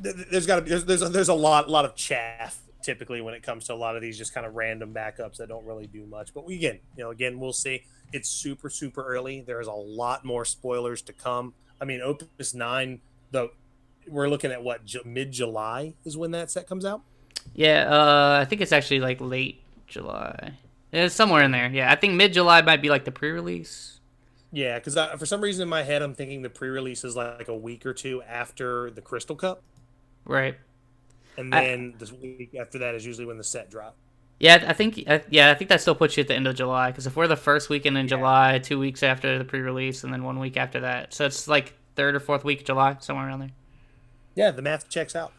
There's got to be there's a lot of chaff typically when it comes to a lot of these just kind of random backups that don't really do much. But again, we'll see. It's super early. There's a lot more spoilers to come. I mean, Opus 9, we're looking at mid-July is when that set comes out. Yeah, I think it's actually like late July. It's somewhere in there. Yeah, I think mid-July might be like the pre-release. Yeah, because for some reason in my head, I'm thinking the pre-release is like a week or two after the Crystal Cup. Right. And then this week after that is usually when the set drops. Yeah, I think that still puts you at the end of July. Because if we're the first weekend in July, 2 weeks after the pre-release, and then 1 week after that, so it's like 3rd or 4th week of July, somewhere around there. Yeah, the math checks out.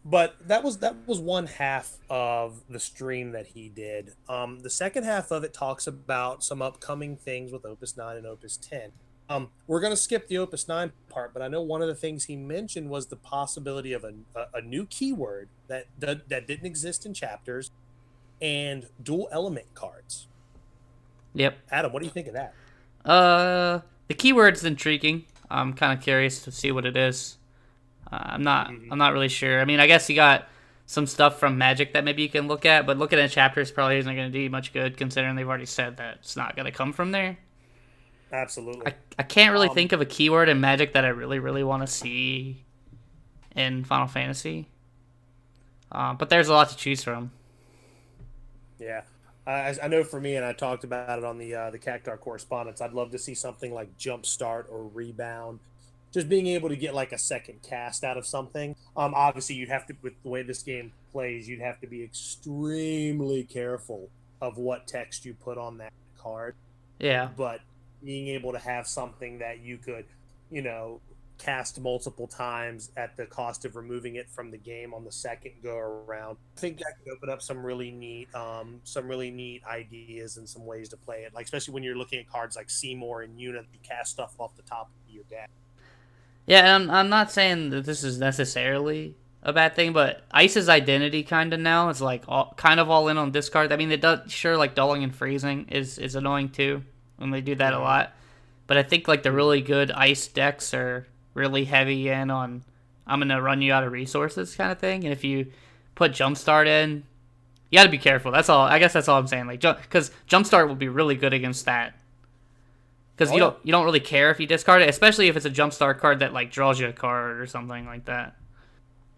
But that was one half of the stream that he did. The second half of it talks about some upcoming things with Opus 9 and Opus 10. We're going to skip the Opus 9 part, but I know one of the things he mentioned was the possibility of a new keyword that didn't exist in chapters and dual element cards. Yep. Adam, what do you think of that? The keyword's intriguing. I'm kind of curious to see what it is. I'm not really sure. I mean, I guess you got some stuff from Magic that maybe you can look at, but looking at chapters probably isn't going to do you much good considering they've already said that it's not going to come from there. Absolutely. I can't really think of a keyword in Magic that I really, really want to see in Final Fantasy. But there's a lot to choose from. Yeah. I know for me, and I talked about it on the Catcar correspondence, I'd love to see something like Jumpstart or Rebound. Just being able to get like a second cast out of something. Obviously, you'd have to, with the way this game plays, you'd have to be extremely careful of what text you put on that card. Yeah. But being able to have something that you could, cast multiple times at the cost of removing it from the game on the second go around, I think that could open up some really neat ideas and some ways to play it. Like especially when you're looking at cards like Seymour and Una, you cast stuff off the top of your deck. Yeah, and I'm not saying that this is necessarily a bad thing, but Ice's identity kind of now is like kind of all in on discard. I mean, it does sure like dulling and freezing is annoying too when they do that a lot, but I think like the really good Ice decks are really heavy in on I'm gonna run you out of resources kind of thing, and if you put Jumpstart in, you got to be careful. That's all. I guess that's all I'm saying. Like, because Jumpstart will be really good against that. Because you don't really care if you discard it, especially if it's a Jumpstart card that like draws you a card or something like that.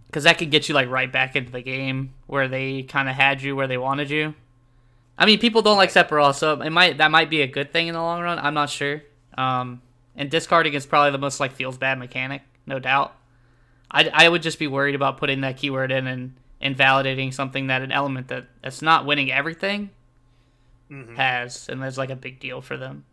Because that could get you like right back into the game where they kind of had you where they wanted you. I mean, people don't like Sephiroth, so that might be a good thing in the long run. I'm not sure. And discarding is probably the most like feels bad mechanic, no doubt. I would just be worried about putting that keyword in and invalidating something that an element that's not winning everything has, and there's like a big deal for them.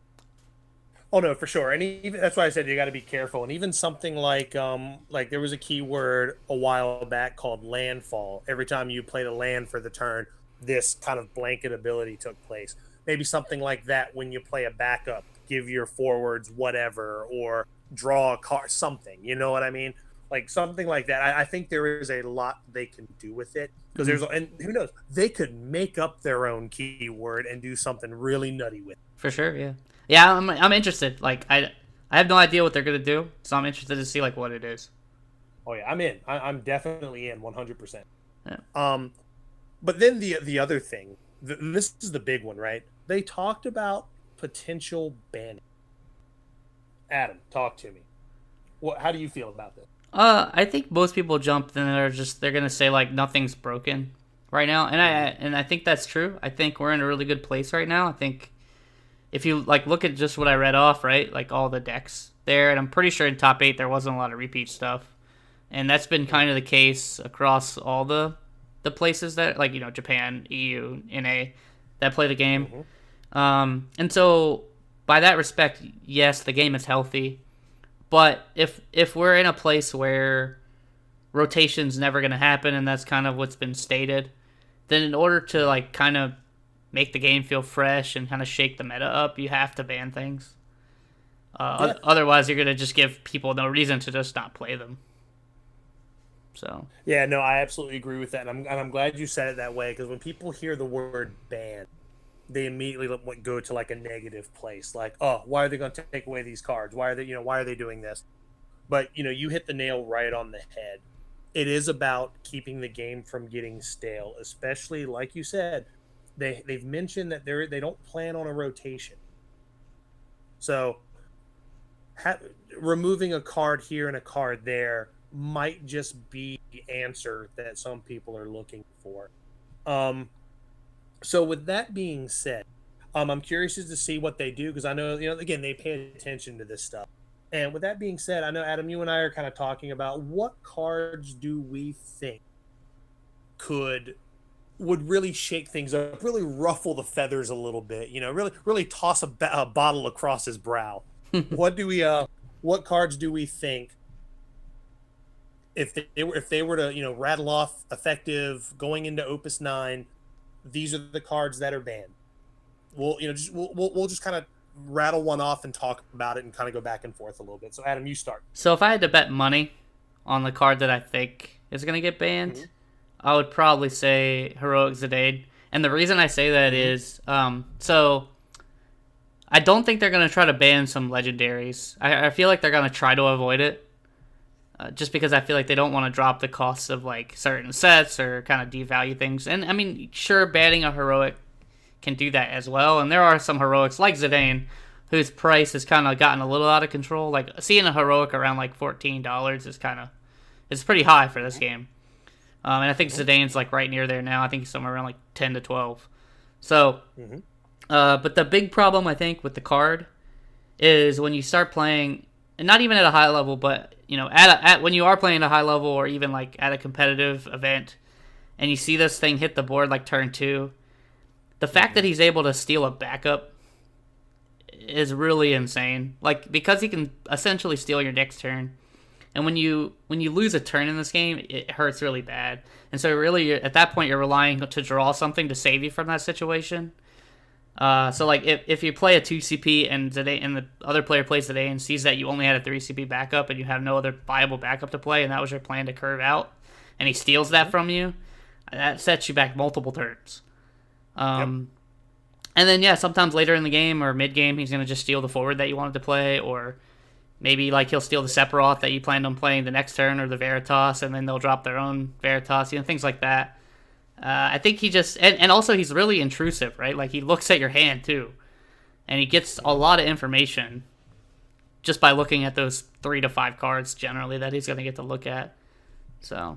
Oh no, for sure, and even that's why I said you got to be careful. And even something like there was a keyword a while back called landfall. Every time you played a land for the turn, this kind of blanket ability took place. Maybe something like that when you play a backup, give your forwards whatever or draw a card, something. You know what I mean? Like something like that. I think there is a lot they can do with it because and who knows, they could make up their own keyword and do something really nutty with it. For sure, yeah. Yeah, I'm interested. Like I have no idea what they're gonna do, so I'm interested to see like what it is. Oh yeah, I'm in. I'm definitely in 100%. Yeah. But then the other thing, this is the big one, right? They talked about potential banning. Adam, talk to me. How do you feel about this? I think most people jump and they're gonna say like nothing's broken right now, and I think that's true. I think we're in a really good place right now. I think if you like look at just what I read off, right, like all the decks there, and I'm pretty sure in top 8 there wasn't a lot of repeat stuff, and that's been kind of the case across all the places that like Japan, EU, NA that play the game. And so by that respect, yes, the game is healthy. But if we're in a place where rotation's never going to happen, and that's kind of what's been stated, then in order to like kind of make the game feel fresh and kind of shake the meta up, you have to ban things. Otherwise, you're going to just give people no reason to just not play them. So yeah, no, I absolutely agree with that, and I'm glad you said it that way because when people hear the word ban, they immediately go to like a negative place, like, oh, why are they going to take away these cards? Why are they doing this? But you hit the nail right on the head. It is about keeping the game from getting stale, especially like you said. They've mentioned that they don't plan on a rotation, so removing a card here and a card there might just be the answer that some people are looking for. So with that being said, I'm curious as to see what they do because I know, again, they pay attention to this stuff. And with that being said, I know, Adam, you and I are kind of talking about what cards do we think would really shake things up, really ruffle the feathers a little bit, really toss a bottle across his brow. What cards do we think if they were to, rattle off effective going into Opus 9, these are the cards that are banned. We'll just kind of rattle one off and talk about it and kind of go back and forth a little bit. So Adam, you start. So if I had to bet money on the card that I think is going to get banned, Mm-hmm. I would probably say Heroic Zidane. And the reason I say that is, so I don't think they're going to try to ban some legendaries. I feel like they're going to try to avoid it. Just because I feel like they don't want to drop the costs of like certain sets or kind of devalue things. And I mean, sure, banning a heroic can do that as well. And there are some heroics like Zidane, whose price has kind of gotten a little out of control. Like seeing a heroic around like $14 is it's pretty high for this game. And I think Zidane's like right near there now. I think he's somewhere around like 10 to 12. So, but the big problem I think with the card is when you start playing, and not even at a high level, but you know, at when you are playing at a high level or even like at a competitive event, and you see this thing hit the board like turn 2, the fact that he's able to steal a backup is really insane. Like because he can essentially steal your next turn, and when you lose a turn in this game, it hurts really bad. And so really, at that point, you're relying to draw something to save you from that situation. So like if you play a 2CP and the other player plays today and sees that you only had a 3CP backup and you have no other viable backup to play and that was your plan to curve out, and he steals that from you, that sets you back multiple turns. And then sometimes later in the game or mid game he's gonna just steal the forward that you wanted to play, or maybe like he'll steal the Sephiroth that you planned on playing the next turn, or the Veritas, and then they'll drop their own Veritas, things like that. I think he just, and also he's really intrusive, right? Like he looks at your hand too, and he gets a lot of information just by looking at those 3 to 5 cards generally that he's going to get to look at. So,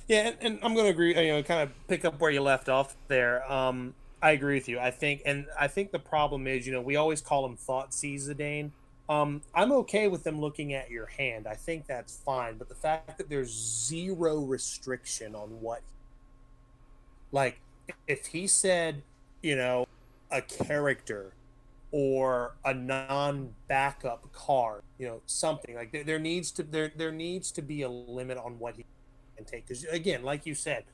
yeah, and I'm going to agree. Kind of pick up where you left off there. I agree with you. I think the problem is, we always call him Thought Seize Zidane. I'm okay with them looking at your hand. I think that's fine, but the fact that there's zero restriction on what. Like, if he said, a character or a non-backup card, something like there needs to be a limit on what he can take. Because again, like you said,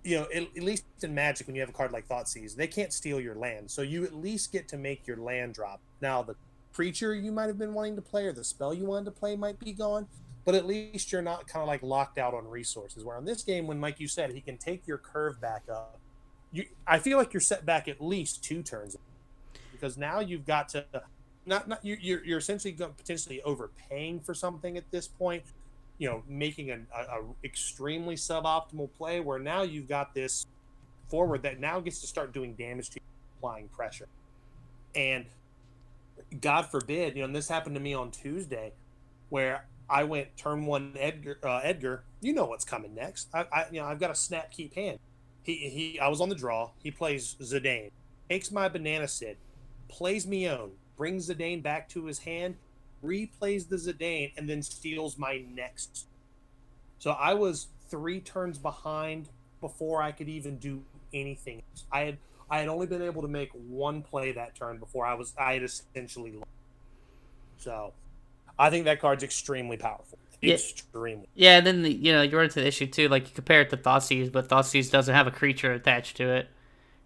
at least in Magic, when you have a card like Thoughtseize, they can't steal your land, so you at least get to make your land drop. Now, the creature you might have been wanting to play or the spell you wanted to play might be gone. But at least you're not kind of like locked out on resources. Where on this game, when like you said, he can take your curve back up. I feel like you're set back at least 2 turns, because now you've got to you're essentially potentially overpaying for something at this point. Making a extremely suboptimal play where now you've got this forward that now gets to start doing damage to you, applying pressure. And God forbid, and this happened to me on Tuesday, where I went turn 1 Edgar. You know what's coming next. I've got a snap keep hand. I was on the draw. He plays Zidane, takes my Banana Sid, plays me own, brings Zidane back to his hand, replays the Zidane, and then steals my next. So I was 3 turns behind before I could even do anything. I had only been able to make 1 play that turn before I had essentially lost. So I think that card's extremely powerful. Extremely. Yeah, and then you run into the issue too. Like you compare it to Thoughtseize, but Thoughtseize doesn't have a creature attached to it,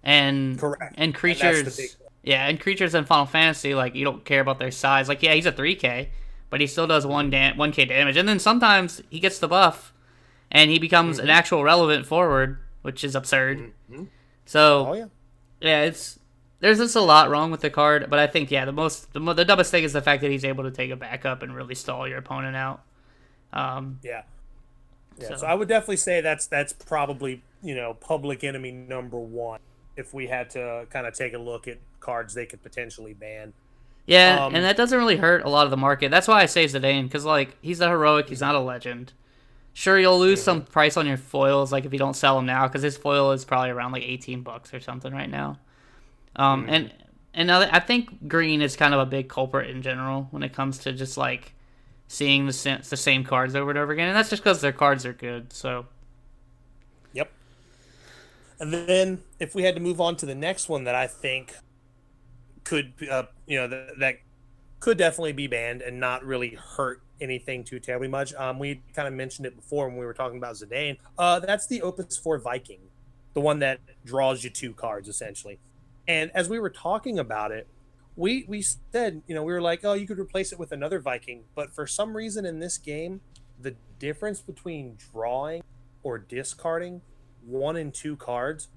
and correct. And creatures, and creatures in Final Fantasy, like you don't care about their size. Like he's a 3K, but he still does 1K damage, and then sometimes he gets the buff, and he becomes an actual relevant forward, which is absurd. So, there's just a lot wrong with the card, but I think the dumbest thing is the fact that he's able to take a backup and really stall your opponent out. So I would definitely say that's probably public enemy number 1 if we had to kind of take a look at cards they could potentially ban. Yeah, and that doesn't really hurt a lot of the market. That's why I say Zidane, because like he's a heroic, he's not a legend. Sure, you'll lose some price on your foils, like if you don't sell them now, because his foil is probably around like $18 or something right now. And I think green is kind of a big culprit in general when it comes to just like seeing the same cards over and over again, and that's just because their cards are good. So, yep. And then if we had to move on to the next one that I think could, that could definitely be banned and not really hurt anything too terribly much. We kind of mentioned it before when we were talking about Zidane. That's the Opus 4 Viking, the one that draws you 2 cards essentially. And as we were talking about it, we said, we were like, oh, you could replace it with another Viking, but for some reason in this game, the difference between drawing or discarding 1 and 2 cards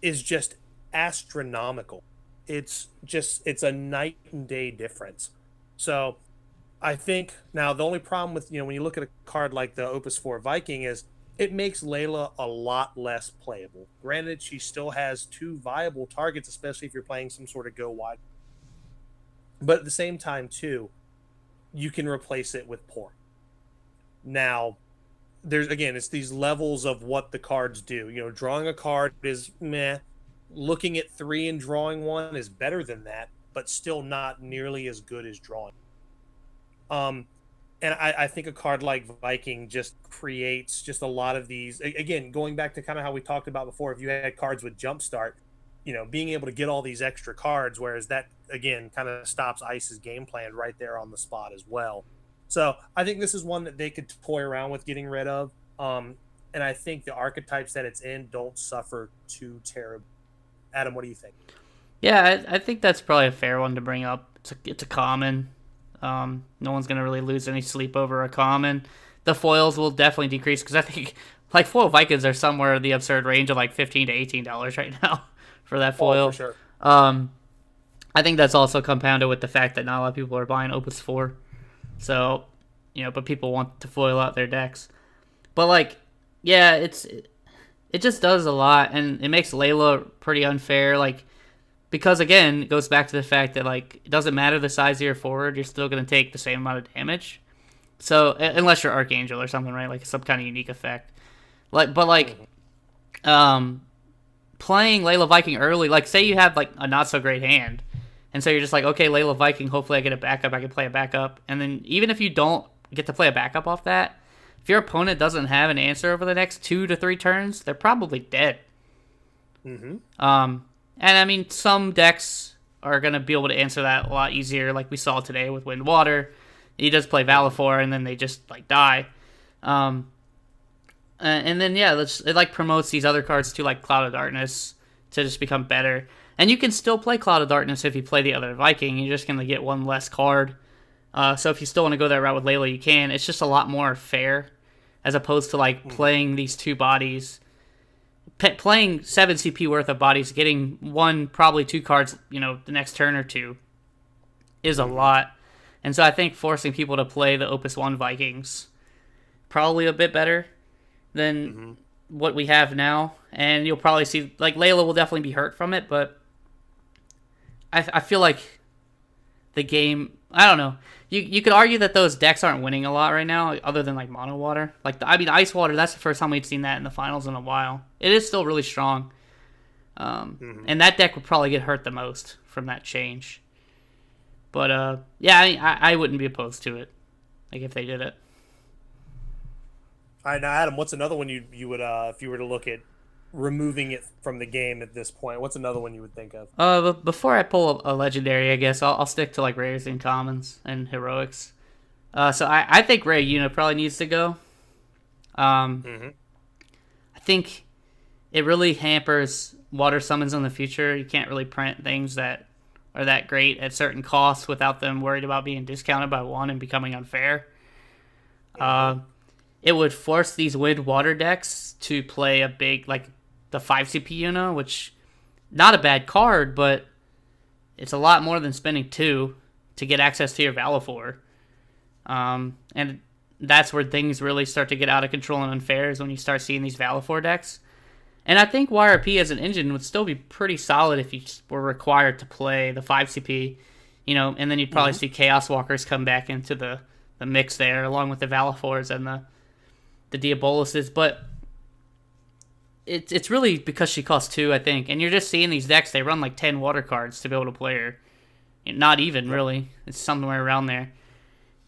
is just astronomical. It's a night and day difference. So I think now the only problem with, when you look at a card like the Opus 4 Viking is it makes Layla a lot less playable. Granted, she still has 2 viable targets, especially if you're playing some sort of go wide. But at the same time, too, you can replace it with Porn. Now, it's these levels of what the cards do. Drawing a card is meh. Looking at 3 and drawing 1 is better than that, but still not nearly as good as drawing. And I think a card like Viking just creates just a lot of these. Again, going back to kind of how we talked about before, if you had cards with Jumpstart, being able to get all these extra cards, whereas that, again, kind of stops Ice's game plan right there on the spot as well. So I think this is one that they could toy around with getting rid of. And I think the archetypes that it's in don't suffer too terribly. Adam, what do you think? Yeah, I think that's probably a fair one to bring up. It's a common. No one's going to really lose any sleep over a common. The foils will definitely decrease because I think like foil Vikings are somewhere in the absurd range of like $15 to $18 right now for that foil. Oh, for sure. I think that's also compounded with the fact that not a lot of people are buying Opus 4. So, but people want to foil out their decks. But like, yeah, it just does a lot, and it makes Layla pretty unfair. Like, because again, it goes back to the fact that like it doesn't matter the size of your forward, you're still going to take the same amount of damage. So unless you're Archangel or something, right? Like some kind of unique effect. Playing Layla Viking early, like say you have like a not so great hand, and so you're just like, okay, Layla Viking, hopefully I get a backup, I can play a backup, and then even if you don't get to play a backup off that, if your opponent doesn't have an answer over the next 2 to 3 turns, they're probably dead. Mm-hmm. And I mean, some decks are going to be able to answer that a lot easier, like we saw today with Wind Water. He does play Valifor, and then they just like die. And then it like promotes these other cards to like Cloud of Darkness to just become better. And you can still play Cloud of Darkness if you play the other Viking. You're just going to get one less card. So if you still want to go that route with Layla, you can. It's just a lot more fair as opposed to like playing these 2 bodies. Playing 7 CP worth of bodies, getting 1, probably 2 cards, the next turn or 2 is a lot. And so I think forcing people to play the Opus 1 Vikings probably a bit better than what we have now. And you'll probably see, like, Layla will definitely be hurt from it, but I feel like the game, I don't know. You could argue that those decks aren't winning a lot right now, other than like Mono Water. Ice Water, that's the first time we've seen that in the finals in a while. It is still really strong. And that deck would probably get hurt the most from that change. But I wouldn't be opposed to it, like if they did it. All right, now Adam, what's another one you would if you were to look at removing it from the game at this point? What's another one you would think of? But before I pull a legendary, I guess I'll stick to like rares and commons and heroics. So I think Rare Una probably needs to go. I think it really hampers water summons in the future. You can't really print things that are that great at certain costs without them worried about being discounted by 1 and becoming unfair. It would force these wind water decks to play a big, like the 5 CP Una, which not a bad card, but it's a lot more than spending 2 to get access to your Valifor. And that's where things really start to get out of control and unfair, is when you start seeing these Valifor decks. And I think YRP as an engine would still be pretty solid if you were required to play the 5 CP, and then you'd probably see Chaos Walkers come back into the mix there, along with the Valifors and the Diaboluses. But it's really because she costs 2, I think. And you're just seeing these decks, they run like 10 water cards to be able to play her. Not even, really. It's somewhere around there.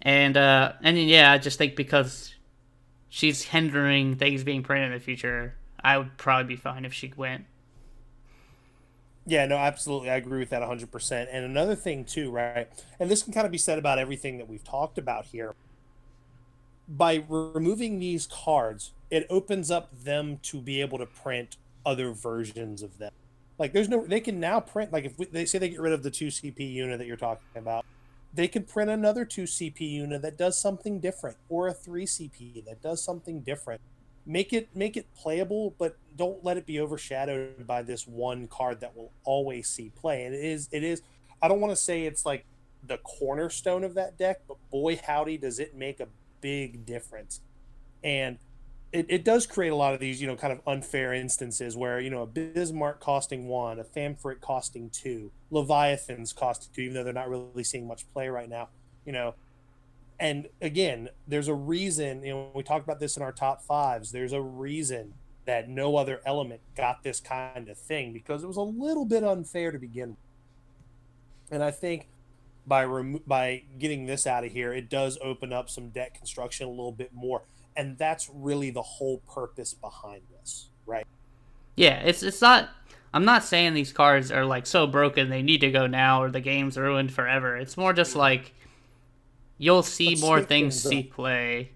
And I just think because she's hindering things being printed in the future, I would probably be fine if she went. Yeah, no, absolutely. I agree with that 100%. And another thing too, right? And this can kind of be said about everything that we've talked about here. By removing these cards, it opens up them to be able to print other versions of them. Like there's no, they can now print, like if they say they get rid of the 2 CP unit that you're talking about, they can print another 2 CP unit that does something different, or a 3 CP that does something different. Make it playable, but don't let it be overshadowed by this one card that will always see play. And it is I don't want to say it's like the cornerstone of that deck, but boy howdy does it make a big difference. And it does create a lot of these, kind of unfair instances where, a Bismarck costing 1, a Famfrit costing 2, Leviathans costing 2, even though they're not really seeing much play right now, And again, there's a reason, we talked about this in our top fives, there's a reason that no other element got this kind of thing, because it was a little bit unfair to begin with. And I think by getting this out of here, it does open up some deck construction a little bit more. And that's really the whole purpose behind this, right? Yeah, it's not. I'm not saying these cards are like so broken they need to go now or the game's ruined forever. It's more just like you'll see more things see play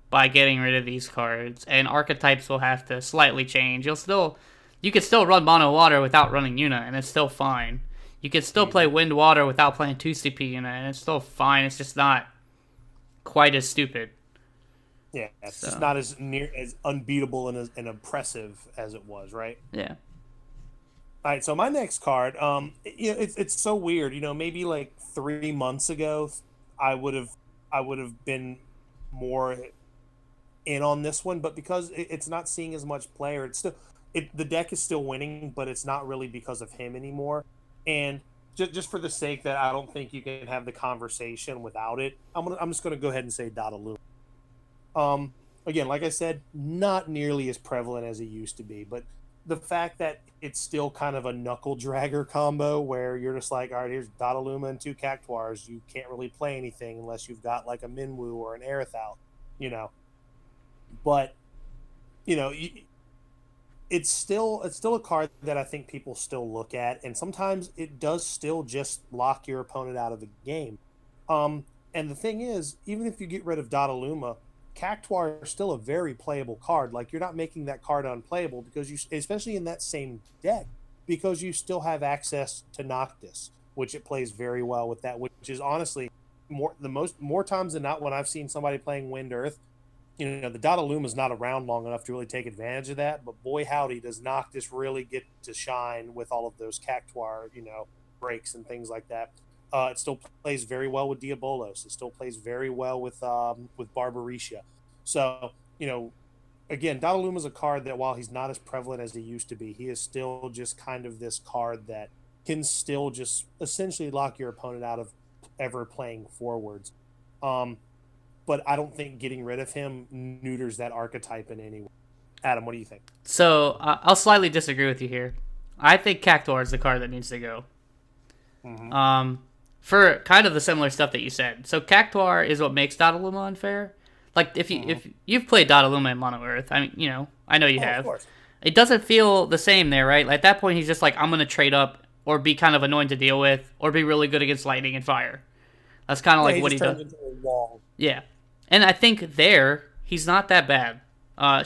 by getting rid of these cards, and archetypes will have to slightly change. You could still run mono water without running Yuna, and it's still fine. You could still play wind water without playing 2 CP Yuna, and it's still fine. It's just not quite as stupid. Yeah, it's just not as unbeatable and oppressive as it was, right? Yeah. All right, so my next card, it's so weird. Maybe like 3 months ago, I would have been more in on this one, but because it's not seeing as much play, or the deck is still winning, but it's not really because of him anymore. And just for the sake that I don't think you can have the conversation without it, I'm just gonna go ahead and say Dada Luma. Again, like I said, not nearly as prevalent as it used to be, but the fact that it's still kind of a knuckle dragger combo where you're just like, all right, here's Dada Luma and 2 Cactuars. You can't really play anything unless you've got like a Minwu or an Aerithal, But, it's still a card that I think people still look at, and sometimes it does still just lock your opponent out of the game. And the thing is, even if you get rid of Dada Luma, Cactuar is still a very playable card. Like, you're not making that card unplayable because especially in that same deck, because you still have access to Noctis, which it plays very well with that, which is honestly more times than not when I've seen somebody playing Wind Earth, the Dada Luma is not around long enough to really take advantage of that, but boy howdy does Noctis really get to shine with all of those Cactuar, breaks and things like that. It still plays very well with Diabolos. It still plays very well with Barbarisha. So, again, Dada Luma is a card that, while he's not as prevalent as he used to be, he is still just kind of this card that can still just essentially lock your opponent out of ever playing forwards. But I don't think getting rid of him neuters that archetype in any way. Adam, what do you think? So, I'll slightly disagree with you here. I think Cactuar is the card that needs to go. Mm-hmm. For kind of the similar stuff that you said. So Cactuar is what makes Dada Luma unfair. Like, if you've played Dada Luma in Mono Earth, I mean, I know you have. Of course. It doesn't feel the same there, right? Like, at that point, he's just like, I'm going to trade up or be kind of annoying to deal with or be really good against lightning and fire. That's kind of like what he does. Into a wall. Yeah. And I think there, he's not that bad.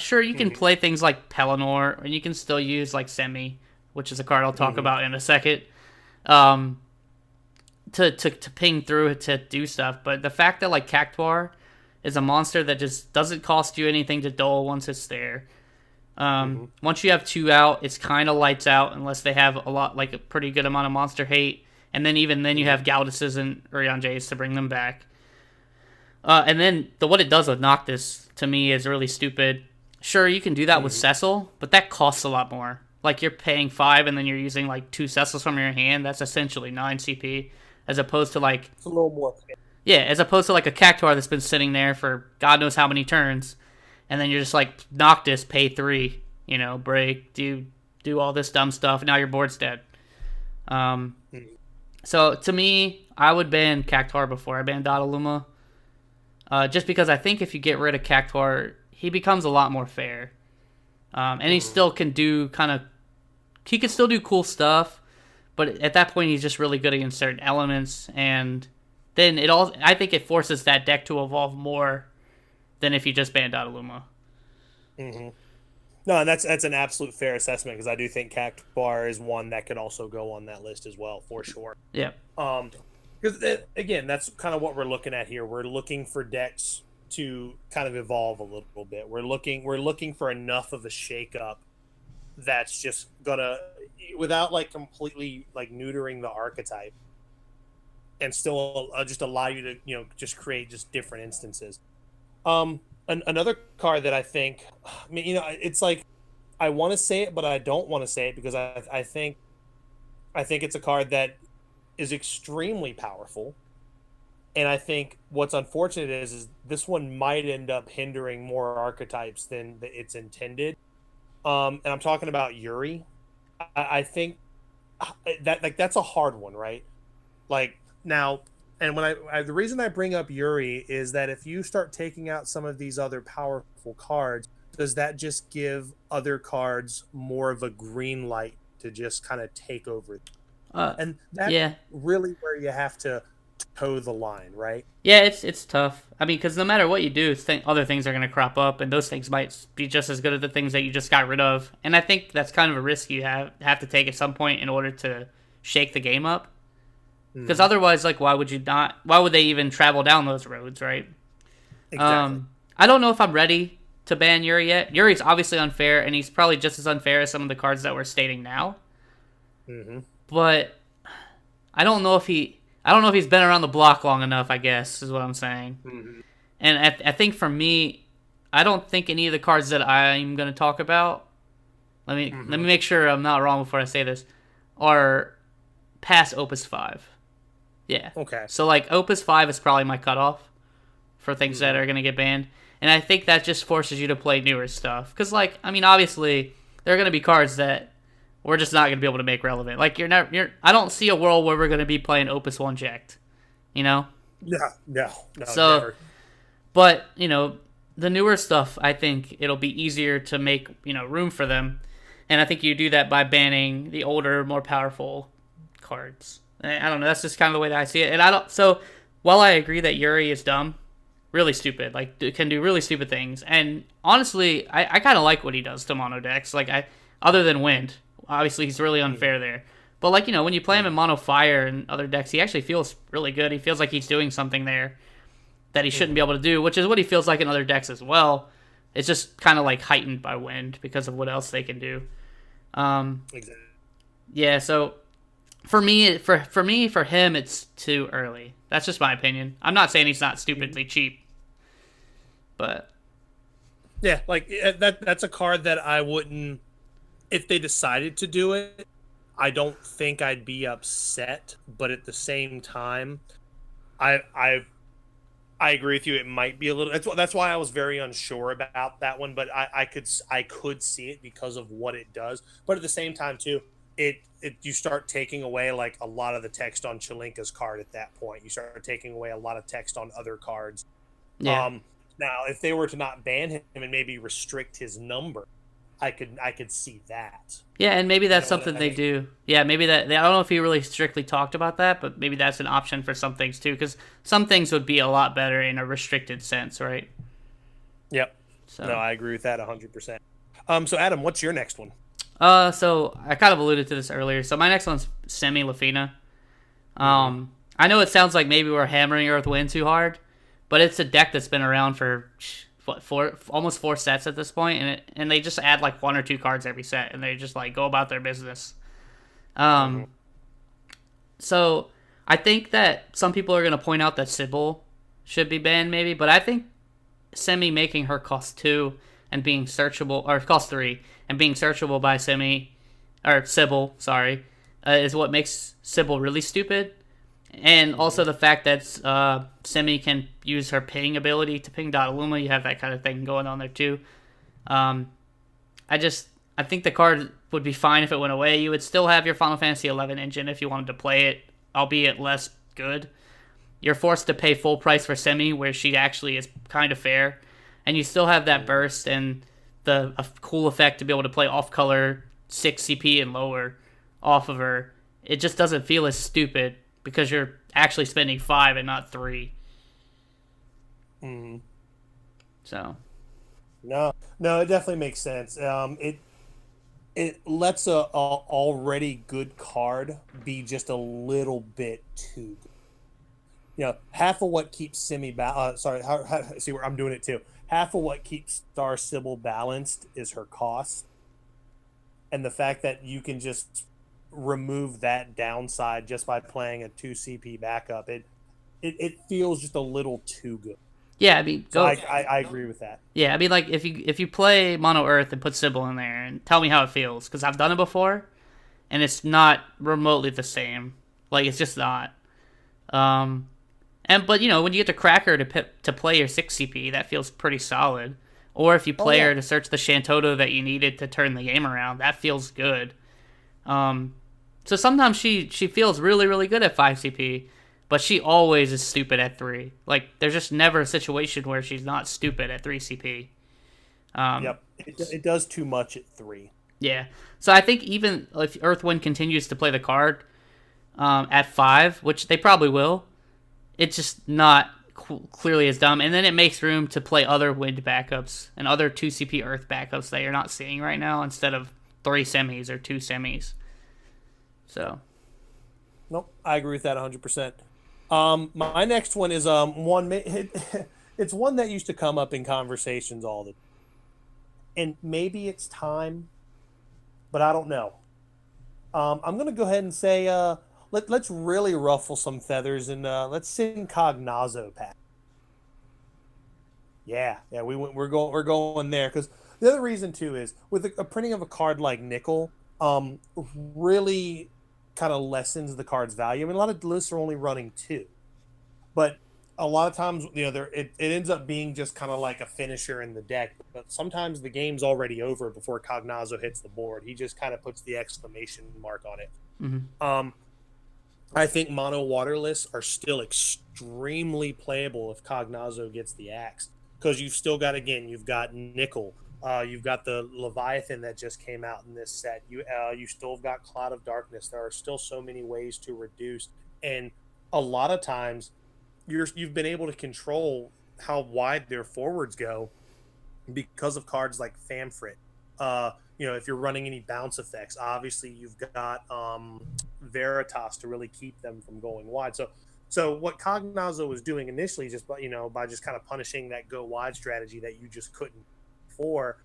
Sure, you can play things like Pelennor, and you can still use, like, Semi, which is a card I'll talk about in a second. To ping through to do stuff, but the fact that like Cactuar is a monster that just doesn't cost you anything to dull once it's there. Once you have 2 out, it's kind of lights out unless they have a pretty good amount of monster hate, and then even then you have Galduses and Urianjays to bring them back. And then what it does with Noctis to me is really stupid. Sure, you can do that with Cecil, but that costs a lot more. Like, you're paying 5 and then you're using like 2 Cecils from your hand. That's essentially 9 CP. As opposed to like... It's a little more. Yeah, as opposed to like a Cactuar that's been sitting there for God knows how many turns. And then you're just like, Noctis, pay 3. Break, do all this dumb stuff. Now your board's dead. So to me, I would ban Cactuar before I ban Dada Luma. Just because I think if you get rid of Cactuar, he becomes a lot more fair. And he still can do he can still do cool stuff. But at that point, he's just really good against certain elements, and then I think it forces that deck to evolve more than if you just ban Dada Luma. No, and that's an absolute fair assessment because I do think Catcar is one that could also go on that list as well for sure. Yeah. Because again, that's kind of what we're looking at here. We're looking for decks to kind of evolve a little bit. We're looking for enough of a shakeup that's just gonna, without like completely like neutering the archetype, and still just allow you to just create just different instances. Another card that I think, I mean, it's like I want to say it, but I don't want to say it because I think it's a card that is extremely powerful. And I think what's unfortunate is this one might end up hindering more archetypes than it's intended. And I'm talking about Yuri. I think that like that's a hard one, right? Like now, and when the reason I bring up Yuri is that if you start taking out some of these other powerful cards, does that just give other cards more of a green light to just kind of take over? And that's really where you have to toe the line, right? Yeah, it's tough. I mean, because no matter what you do, other things are going to crop up, and those things might be just as good as the things that you just got rid of. And I think that's kind of a risk you have to take at some point in order to shake the game up. Because otherwise, like, why would they even travel down those roads, right? Exactly. I don't know if I'm ready to ban Yuri yet. Yuri's obviously unfair, and he's probably just as unfair as some of the cards that we're stating now. But I don't know if he's been around the block long enough, I guess, is what I'm saying. And I think for me, I don't think any of the cards that I'm going to talk about, let me make sure I'm not wrong before I say this, are past Opus 5. Yeah. Okay. So, like, Opus 5 is probably my cutoff for things that are going to get banned. And I think that just forces you to play newer stuff. Because, like, I mean, obviously, there are going to be cards that we're just not going to be able to make relevant. Like, I don't see a world where we're going to be playing Opus 1 Jacked. You know? No, so, never. But, the newer stuff, I think it'll be easier to make, room for them. And I think you do that by banning the older, more powerful cards. I don't know. That's just kind of the way that I see it. And so while I agree that Yuri is dumb, really stupid, like can do really stupid things, and honestly, I kind of like what he does to mono decks. Like other than Wind, obviously he's really unfair there. But like when you play him in mono fire and other decks, he actually feels really good. He feels like he's doing something there that he shouldn't be able to do, which is what he feels like in other decks as well. It's just kind of like heightened by Wind because of what else they can do. Exactly. Yeah, so. For him, it's too early. That's just my opinion. I'm not saying he's not stupidly cheap, but yeah, like that's a card that I wouldn't, if they decided to do it, I don't think I'd be upset. But at the same time, I agree with you. It might be a little. That's why I was very unsure about that one. But I could see it because of what it does. But at the same time, too. You start taking away like a lot of the text on Chelinka's card at that point. You start taking away a lot of text on other cards. Yeah. Now, if they were to not ban him and maybe restrict his number, I could see that. Yeah, and maybe that's something they do. Yeah, maybe that. I don't know if he really strictly talked about that, but maybe that's an option for some things too, because some things would be a lot better in a restricted sense, right? Yep. So. No, I agree with that 100%. So Adam, what's your next one? So I kind of alluded to this earlier. So my next one's Semi Lafina. I know it sounds like maybe we're hammering Earth Wind too hard, but it's a deck that's been around for almost 4 sets at this point, and they just add like 1 or 2 cards every set, and they just like go about their business. So I think that some people are going to point out that Sybil should be banned maybe, but I think Semi making her cost 2 and being searchable, or cost 3 and being searchable by Sybil, is what makes Sybil really stupid. And also the fact that Semi can use her ping ability to ping Dada Luma. You have that kind of thing going on there too. I think the card would be fine if it went away. You would still have your Final Fantasy XI engine if you wanted to play it, albeit less good. You're forced to pay full price for Semi, where she actually is kind of fair. And you still have that burst and a cool effect to be able to play off-color 6 CP and lower off of her. It just doesn't feel as stupid because you're actually spending 5 and not 3. Mm-hmm. So. No, no, it definitely makes sense. It lets a already good card be just a little bit too good. Half of what keeps sorry, see where I'm doing it too. Half of what keeps Star Sybil balanced is her cost, and the fact that you can just remove that downside just by playing a 2 CP backup. It feels just a little too good. Yeah, I mean, So go. I agree with that. Yeah, I mean, like if you play Mono Earth and put Sybil in there and tell me how it feels, because I've done it before, and it's not remotely the same. Like it's just not. Um, but when you get the Cracker to play your 6 CP, that feels pretty solid. Or if you Oh play yeah. her to search the Shantoto that you needed to turn the game around, that feels good. Um, so sometimes she feels really really good at 5 CP, but she always is stupid at 3. Like there's just never a situation where she's not stupid at 3 CP. Um, Yep. It does too much at 3. yeah. So I think even if Earthwind continues to play the card at 5, which they probably will, it's just not clearly as dumb. And then it makes room to play other wind backups and other 2 CP Earth backups that you're not seeing right now instead of 3 semis or 2 semis. So Nope, I agree with that 100%. My next one is it's one that used to come up in conversations all the, and maybe it's time, but I don't know. I'm gonna go ahead and say let's really ruffle some feathers and let's send Cognazo pack. Yeah, we're going there because the other reason too is with a printing of a card like Nickel, really kind of lessens the card's value. I mean, a lot of lists are only running 2, but a lot of times it ends up being just kind of like a finisher in the deck. But sometimes the game's already over before Cognazo hits the board. He just kind of puts the exclamation mark on it. Um, I think mono water lists are still extremely playable if Cognazo gets the axe because you've got Nickel, you've got the Leviathan that just came out in this set. You still have got Cloud of Darkness. There are still so many ways to reduce, and a lot of times you've been able to control how wide their forwards go because of cards like Famfrit. If you're running any bounce effects, obviously you've got Veritas to really keep them from going wide. So what Cognazo was doing initially, just by just kind of punishing that go wide strategy that you just couldn't before,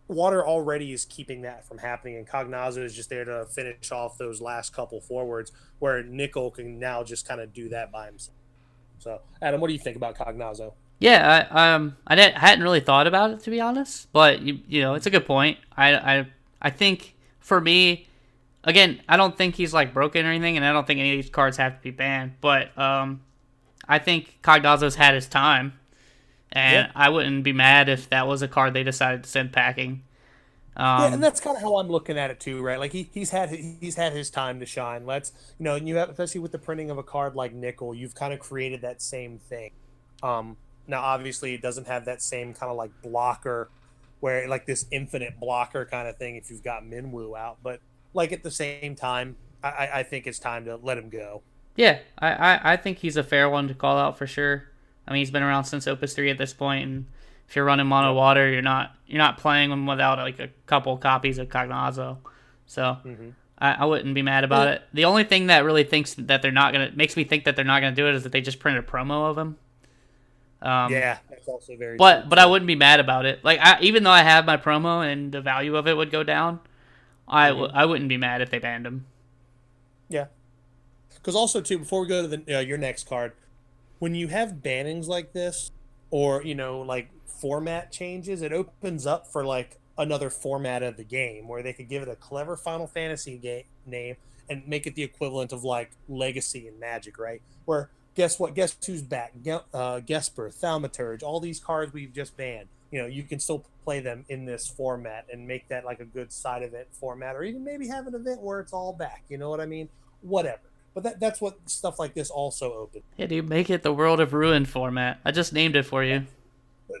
Water already is keeping that from happening, and Cognazo is just there to finish off those last couple forwards, where Nickel can now just kind of do that by himself. So, Adam, what do you think about Cognazo? yeah, I hadn't really thought about it to be honest, but it's a good point. I think for me, again, I don't think he's like broken or anything, and I don't think any of these cards have to be banned. But I think Cognazo's had his time, and Yeah. I wouldn't be mad if that was a card they decided to send packing. Yeah, and Um, that's kind of how I'm looking at it too, right? Like he's had his time to shine. And you have, especially with the printing of a card like Nickel, you've kind of created that same thing. Um, Now obviously it doesn't have that same kind of like blocker, where like this infinite blocker kind of thing if you've got Minwoo out, but like at the same time, I think it's time to let him go. yeah, I think he's a fair one to call out for sure. I mean, he's been around since Opus 3 at this point, and if you're running mono Yep. water, you're not playing him without like a couple copies of Cognazo. So Mm-hmm. I wouldn't be mad about it. The only thing that really thinks that they're not gonna makes me think that they're not gonna do it is that they just printed a promo of him. Um, Yeah, that's also very true but I too. wouldn't be mad about it. Like even though I have my promo and the value of it would go down, Mm-hmm. I wouldn't be mad if they banned him. Yeah, because also too, before we go to the your next card, when you have bannings like this, or like format changes, it opens up for like another format of the game where they could give it a clever Final Fantasy game name and make it the equivalent of like Legacy and Magic, right? Where guess what? Guess who's back? Gesper, Thaumaturge, all these cards we've just banned. You can still play them in this format and make that like a good side event format, or even maybe have an event where it's all back. You know what I mean? Whatever. But that's what stuff like this also opens. Yeah, dude, make it the World of Ruin format. I just named it for you.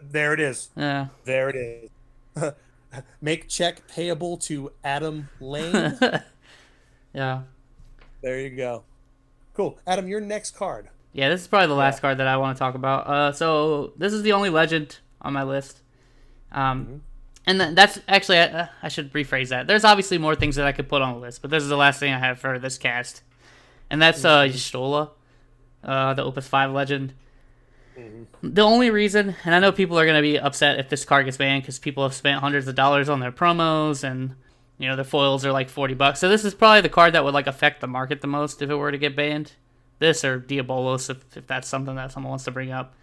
There it is. Yeah. There it is. Make check payable to Adam Lane. Yeah. There you go. Cool. Adam, your next card. Yeah, this is probably the Yeah. last card that I want to talk about. So this is the only legend on my list. Um, and that's actually, I should rephrase that. There's obviously more things that I could put on the list, but this is the last thing I have for this cast. And that's Y'shtola, the Opus 5 legend. The only reason, and I know people are going to be upset if this card gets banned because people have spent hundreds of dollars on their promos and, you know, their foils are like $40. So this is probably the card that would like affect the market the most if it were to get banned. This or Diabolos, if that's something that someone wants to bring up.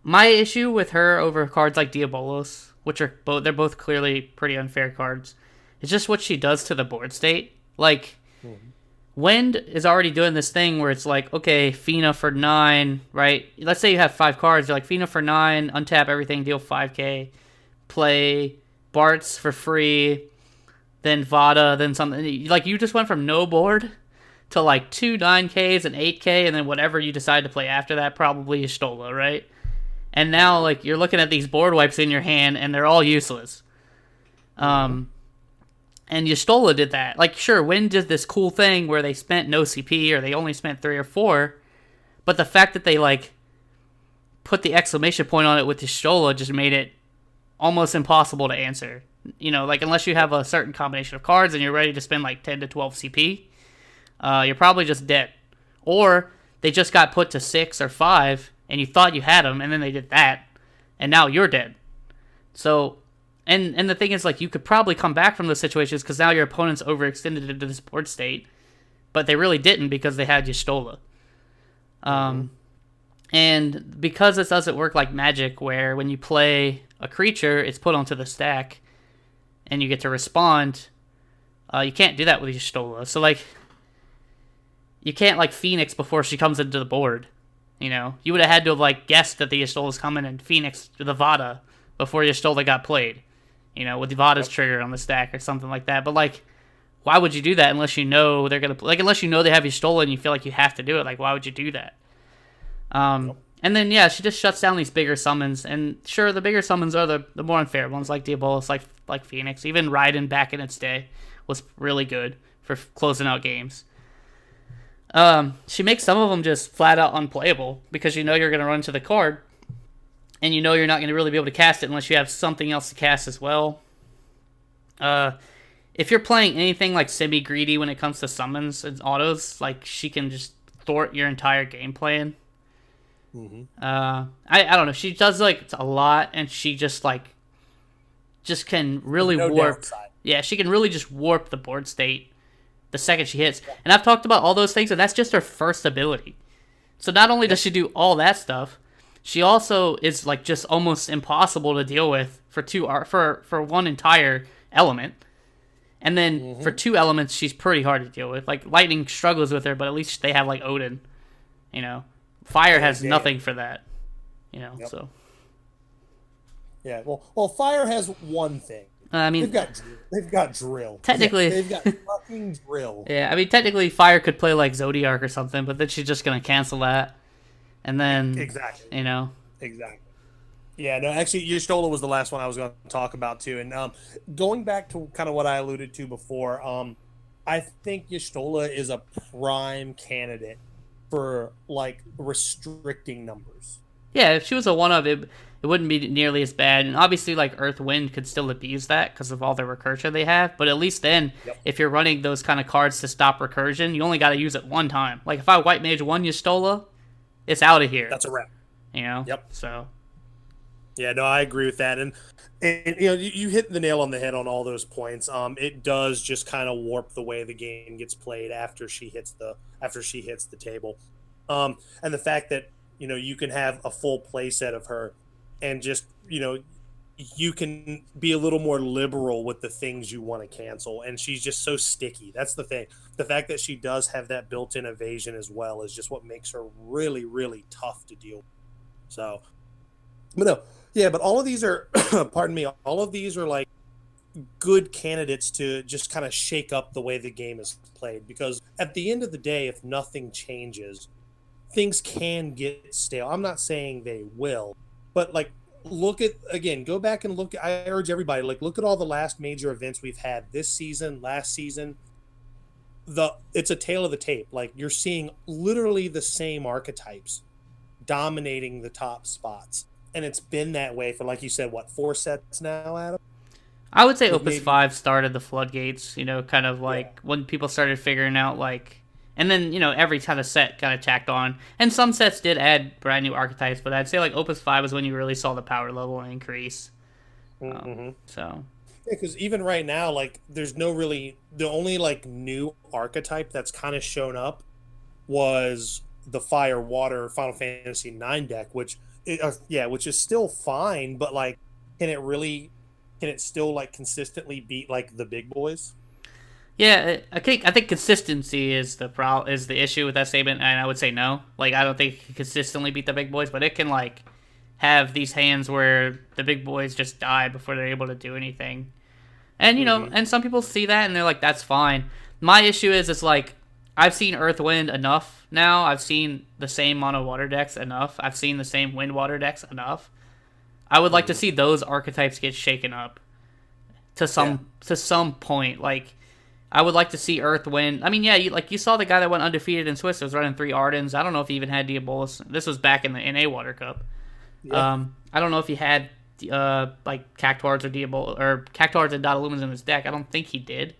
My issue with her over cards like Diabolos, which are they're both clearly pretty unfair cards, is just what she does to the board state. Like, Wind is already doing this thing where it's like, okay, Fina for 9, right? Let's say you have 5 cards. You're like, Fina for 9, untap everything, deal 5k, play Bart's for free, then Vada, then something. Like, you just went from no board to like 2 9Ks and 8K, and then whatever you decide to play after that, probably Y'shtola, right? And now, like, you're looking at these board wipes in your hand, and they're all useless. And Y'shtola did that. Like, sure, Wind did this cool thing where they spent no CP, or they only spent 3 or 4, but the fact that they, like, put the exclamation point on it with Y'shtola just made it almost impossible to answer. You know, like, unless you have a certain combination of cards and you're ready to spend, like, 10 to 12 CP, you're probably just dead. Or they just got put to 6 or 5, and you thought you had them, and then they did that, and now you're dead. So, and the thing is, like, you could probably come back from those situations because now your opponent's overextended into this board state, but they really didn't because they had Y'shtola. And because this doesn't work like Magic, where when you play a creature, it's put onto the stack, and you get to respond, you can't do that with Y'shtola. So, like, you can't, like, Phoenix before she comes into the board. You know, you would have had to have, like, guessed that the Y'shtola's coming and Phoenix to the Vada before Y'shtola got played. You know, with the Vada's trigger on the stack or something like that. But, like, why would you do that unless you know they're going to... Like, unless you know they have Y'shtola and you feel like you have to do it. Like, why would you do that? And then, yeah, she just shuts down these bigger summons. And, sure, the bigger summons are the more unfair ones, like Diabolos, like Phoenix. Even Raiden back in its day was really good for closing out games. She makes some of them just flat out unplayable because you know you're going to run into the card and you know you're not going to really be able to cast it unless you have something else to cast as well. If you're playing anything like semi-greedy when it comes to summons and autos, like, she can just thwart your entire game plan. I don't know. She does, like, a lot, and she just, like, just can really warp. Downside. Yeah, she can really just warp the board state the second she hits. And I've talked about all those things, and that's just her first ability. So not only does she do all that stuff, she also is, like, just almost impossible to deal with for one entire element. And then for 2 elements, she's pretty hard to deal with. Like, Lightning struggles with her, but at least they have, like, Odin. You know, Fire has nothing for that. You know, so. Yeah, well, Fire has one thing. I mean, they've got drill. Technically, they've got fucking drill. Yeah, I mean, technically, Fire could play like Zodiac or something, but then she's just gonna cancel that, and then exactly, you know, exactly. Yeah, no, actually, Y'shtola was the last one I was going to talk about too, and going back to kind of what I alluded to before, I think Y'shtola is a prime candidate for, like, restricting numbers. Yeah, if she was a one-of, it wouldn't be nearly as bad. And obviously, like, Earth Wind could still abuse that because of all the recursion they have. But at least then, if you're running those kind of cards to stop recursion, you only got to use it one time. Like, if I White Mage one Y'shtola, it's out of here. That's a wrap. You know? Yep. So. Yeah, no, I agree with that. And you know, you hit the nail on the head on all those points. It does just kind of warp the way the game gets played after she hits the table. And the fact that, you know, you can have a full play set of her and just, you know, you can be a little more liberal with the things you want to cancel. And she's just so sticky. That's the thing. The fact that she does have that built-in evasion as well is just what makes her really, really tough to deal with. So, but no, yeah, but all of these are, pardon me, all of these are like good candidates to just kind of shake up the way the game is played. Because at the end of the day, if nothing changes, things can get stale. I'm not saying they will, but, like, go back and look. I urge everybody, like, look at all the last major events we've had this season, last season. It's a tale of the tape. Like, you're seeing literally the same archetypes dominating the top spots. and it's been that way for, like you said, what, 4 sets now, Adam? I would say Like, Opus maybe. 5 started the floodgates, kind of Yeah. like when people started figuring out, and then, every kind of set kind of tacked on. And some sets did add brand new archetypes, but I'd say, like, Opus 5 was when you really saw the power level increase. So. Because even right now, like, there's no really, the only like new archetype that's kind of shown up was the Fire Water Final Fantasy 9 deck, which is still fine, but like, can it still like consistently beat like the big boys? Yeah, I think consistency is the issue with that statement, and I would say no. Like, I don't think it can consistently beat the big boys, but it can, like, have these hands where the big boys just die before they're able to do anything. And and some people see that and they're like, that's fine. My issue is, it's like, I've seen Earth Wind enough now. I've seen the same mono water decks enough. I've seen the same wind water decks enough. I would like to see those archetypes get shaken up to some point. Like, I would like to see Earth Wind. I mean, yeah, you saw the guy that went undefeated in Swiss was running 3 Ardens. I don't know if he even had Diabolus. This was back in the NA Water Cup. Yeah. I don't know if he had like Cactuars or Cactuars and Dada Lumas in his deck. I don't think he did.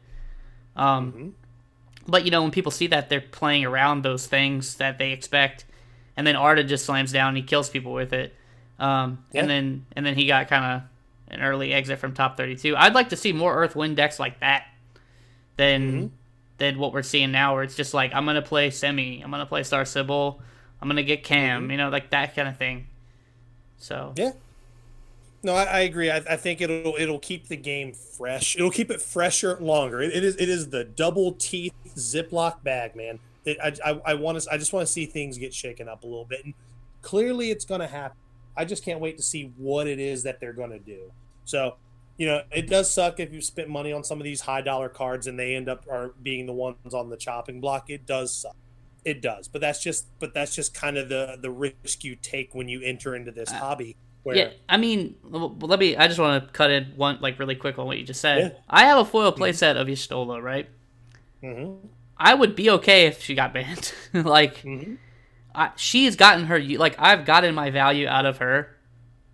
But when people see that, they're playing around those things that they expect, and then Arda just slams down and he kills people with it. And then he got kind of an early exit from top 32. I'd like to see more Earth Wind decks like that than what we're seeing now, where it's just like, I'm gonna play Semi, I'm gonna play Star Sybil, I'm gonna get Cam, like that kind of thing. So Yeah. No, I agree. I think it'll keep the game fresh. It'll keep it fresher longer. It is the double teeth Ziploc bag, man. I just want to see things get shaken up a little bit, and clearly it's going to happen. I just can't wait to see what it is that they're going to do. So, it does suck if you spent money on some of these high dollar cards and they end up being the ones on the chopping block. It does suck. It does, but that's just kind of the risk you take when you enter into this hobby. Yeah, I mean, I just want to cut in one, like, really quick on what you just said. Yeah. I have a foil playset of Y'shtola, right? I would be okay if she got banned. Like, she's gotten her, like, I've gotten my value out of her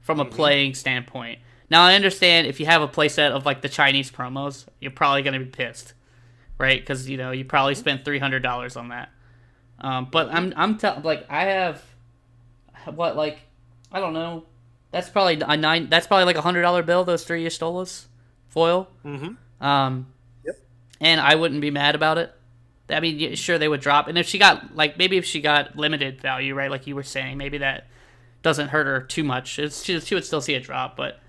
from a playing standpoint. Now, I understand if you have a playset of, like, the Chinese promos, you're probably going to be pissed, right? Because, you probably spent $300 on that. But I have, what, like, I don't know. That's probably That's probably like $100 bill. Those 3 Y'shtolas foil. Yep. And I wouldn't be mad about it. I mean, sure, they would drop. And if she got, like, maybe if she got limited value, right, like you were saying, maybe that doesn't hurt her too much. She would still see a drop, but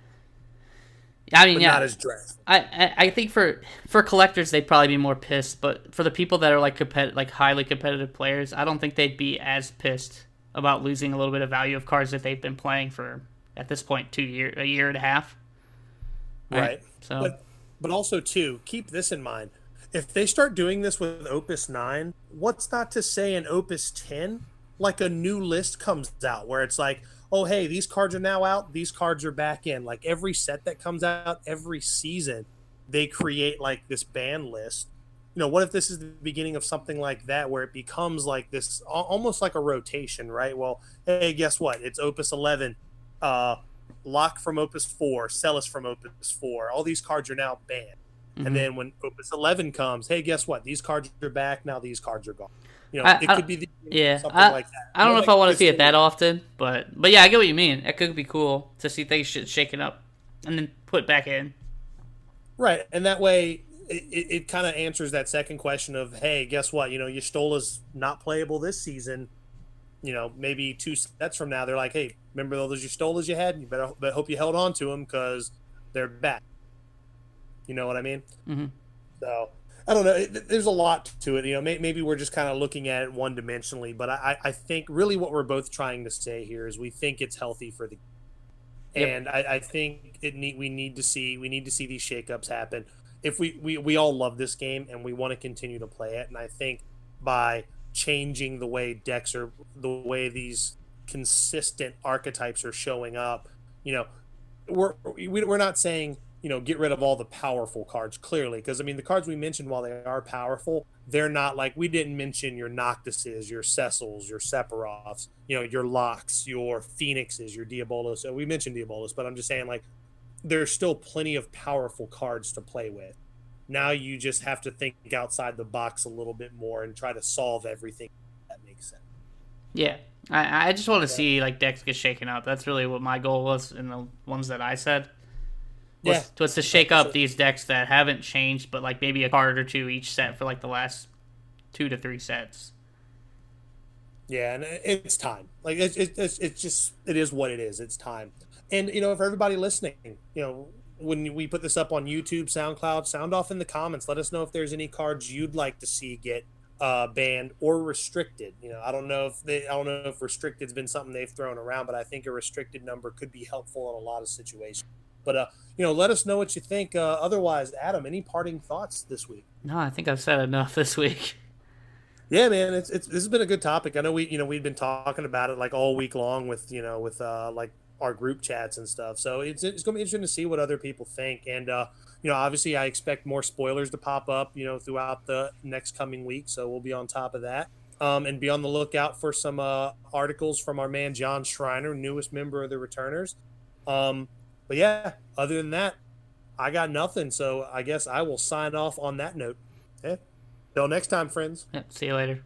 I mean, not as drastic. I think for collectors, they'd probably be more pissed. But for the people that are like highly competitive players, I don't think they'd be as pissed about losing a little bit of value of cards that they've been playing for, at this point, a year and a half. Right. So, but also too, keep this in mind. If they start doing this with Opus 9, what's not to say in Opus 10, like a new list comes out where it's like, oh, hey, these cards are now out, these cards are back in. Like, every set that comes out every season, they create like this ban list. What if this is the beginning of something like that, where it becomes like this, almost like a rotation, right? Well, hey, guess what? It's Opus 11, Locke from Opus 4, Celis from Opus 4. All these cards are now banned. And then when Opus 11 comes, hey, guess what? These cards are back. Now these cards are gone. It could be something like that. I don't know if I want to see it that often, but yeah, I get what you mean. It could be cool to see things shaken up and then put back in. Right, and that way it kind of answers that second question of, hey, guess what? Y'shtola's not playable this season. Maybe 2 sets from now, they're like, hey, remember all those Y'shtolas you had? You better hope you held on to them because they're back. You know what I mean? So, I don't know. There's a lot to it. Maybe we're just kind of looking at it one-dimensionally, but I think really what we're both trying to say here is we think it's healthy for the game. And I think we need to see these shakeups happen. If we all love this game and we want to continue to play it, and I think by changing the way decks are, the way these consistent archetypes are showing up, we're not saying get rid of all the powerful cards, clearly. Because, I mean, the cards we mentioned, while they are powerful, they're not like, we didn't mention your Noctises, your Cecils, your Sephiroths, your Locks, your Phoenixes, your Diabolos. So we mentioned Diabolos, but I'm just saying, like, there's still plenty of powerful cards to play with. Now you just have to think outside the box a little bit more and try to solve everything. If that makes sense. Yeah. I just want to see, like, decks get shaken up. That's really what my goal was in the ones that I said. Was to shake up these decks that haven't changed, but, like, maybe a card or two each set for, like, the last 2 to 3 sets. Yeah, and it's time. Like, it's just, it is what it is. It's time. And, for everybody listening, when we put this up on YouTube, SoundCloud, sound off in the comments. Let us know if there's any cards you'd like to see get banned or restricted. I don't know if restricted's been something they've thrown around, but I think a restricted number could be helpful in a lot of situations. But let us know what you think. Otherwise, Adam, any parting thoughts this week? No, I think I've said enough this week. Yeah, man, this has been a good topic. I know we've been talking about it like all week long with like our group chats and stuff. So it's going to be interesting to see what other people think. And obviously I expect more spoilers to pop up throughout the next coming week. So we'll be on top of that. And be on the lookout for some articles from our man John Schreiner, newest member of the Returners. But yeah, other than that, I got nothing. So I guess I will sign off on that note. Yeah. Till next time, friends. Yep, see you later.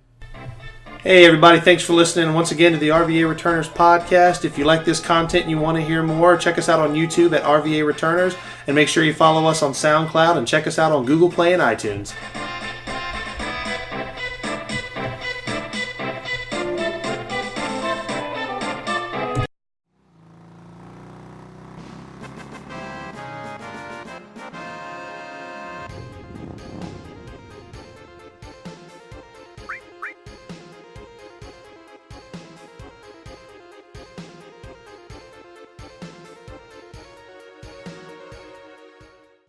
Hey everybody, thanks for listening once again to the RVA Returners podcast. If you like this content and you want to hear more, check us out on YouTube at RVA Returners, and make sure you follow us on SoundCloud and check us out on Google Play and iTunes.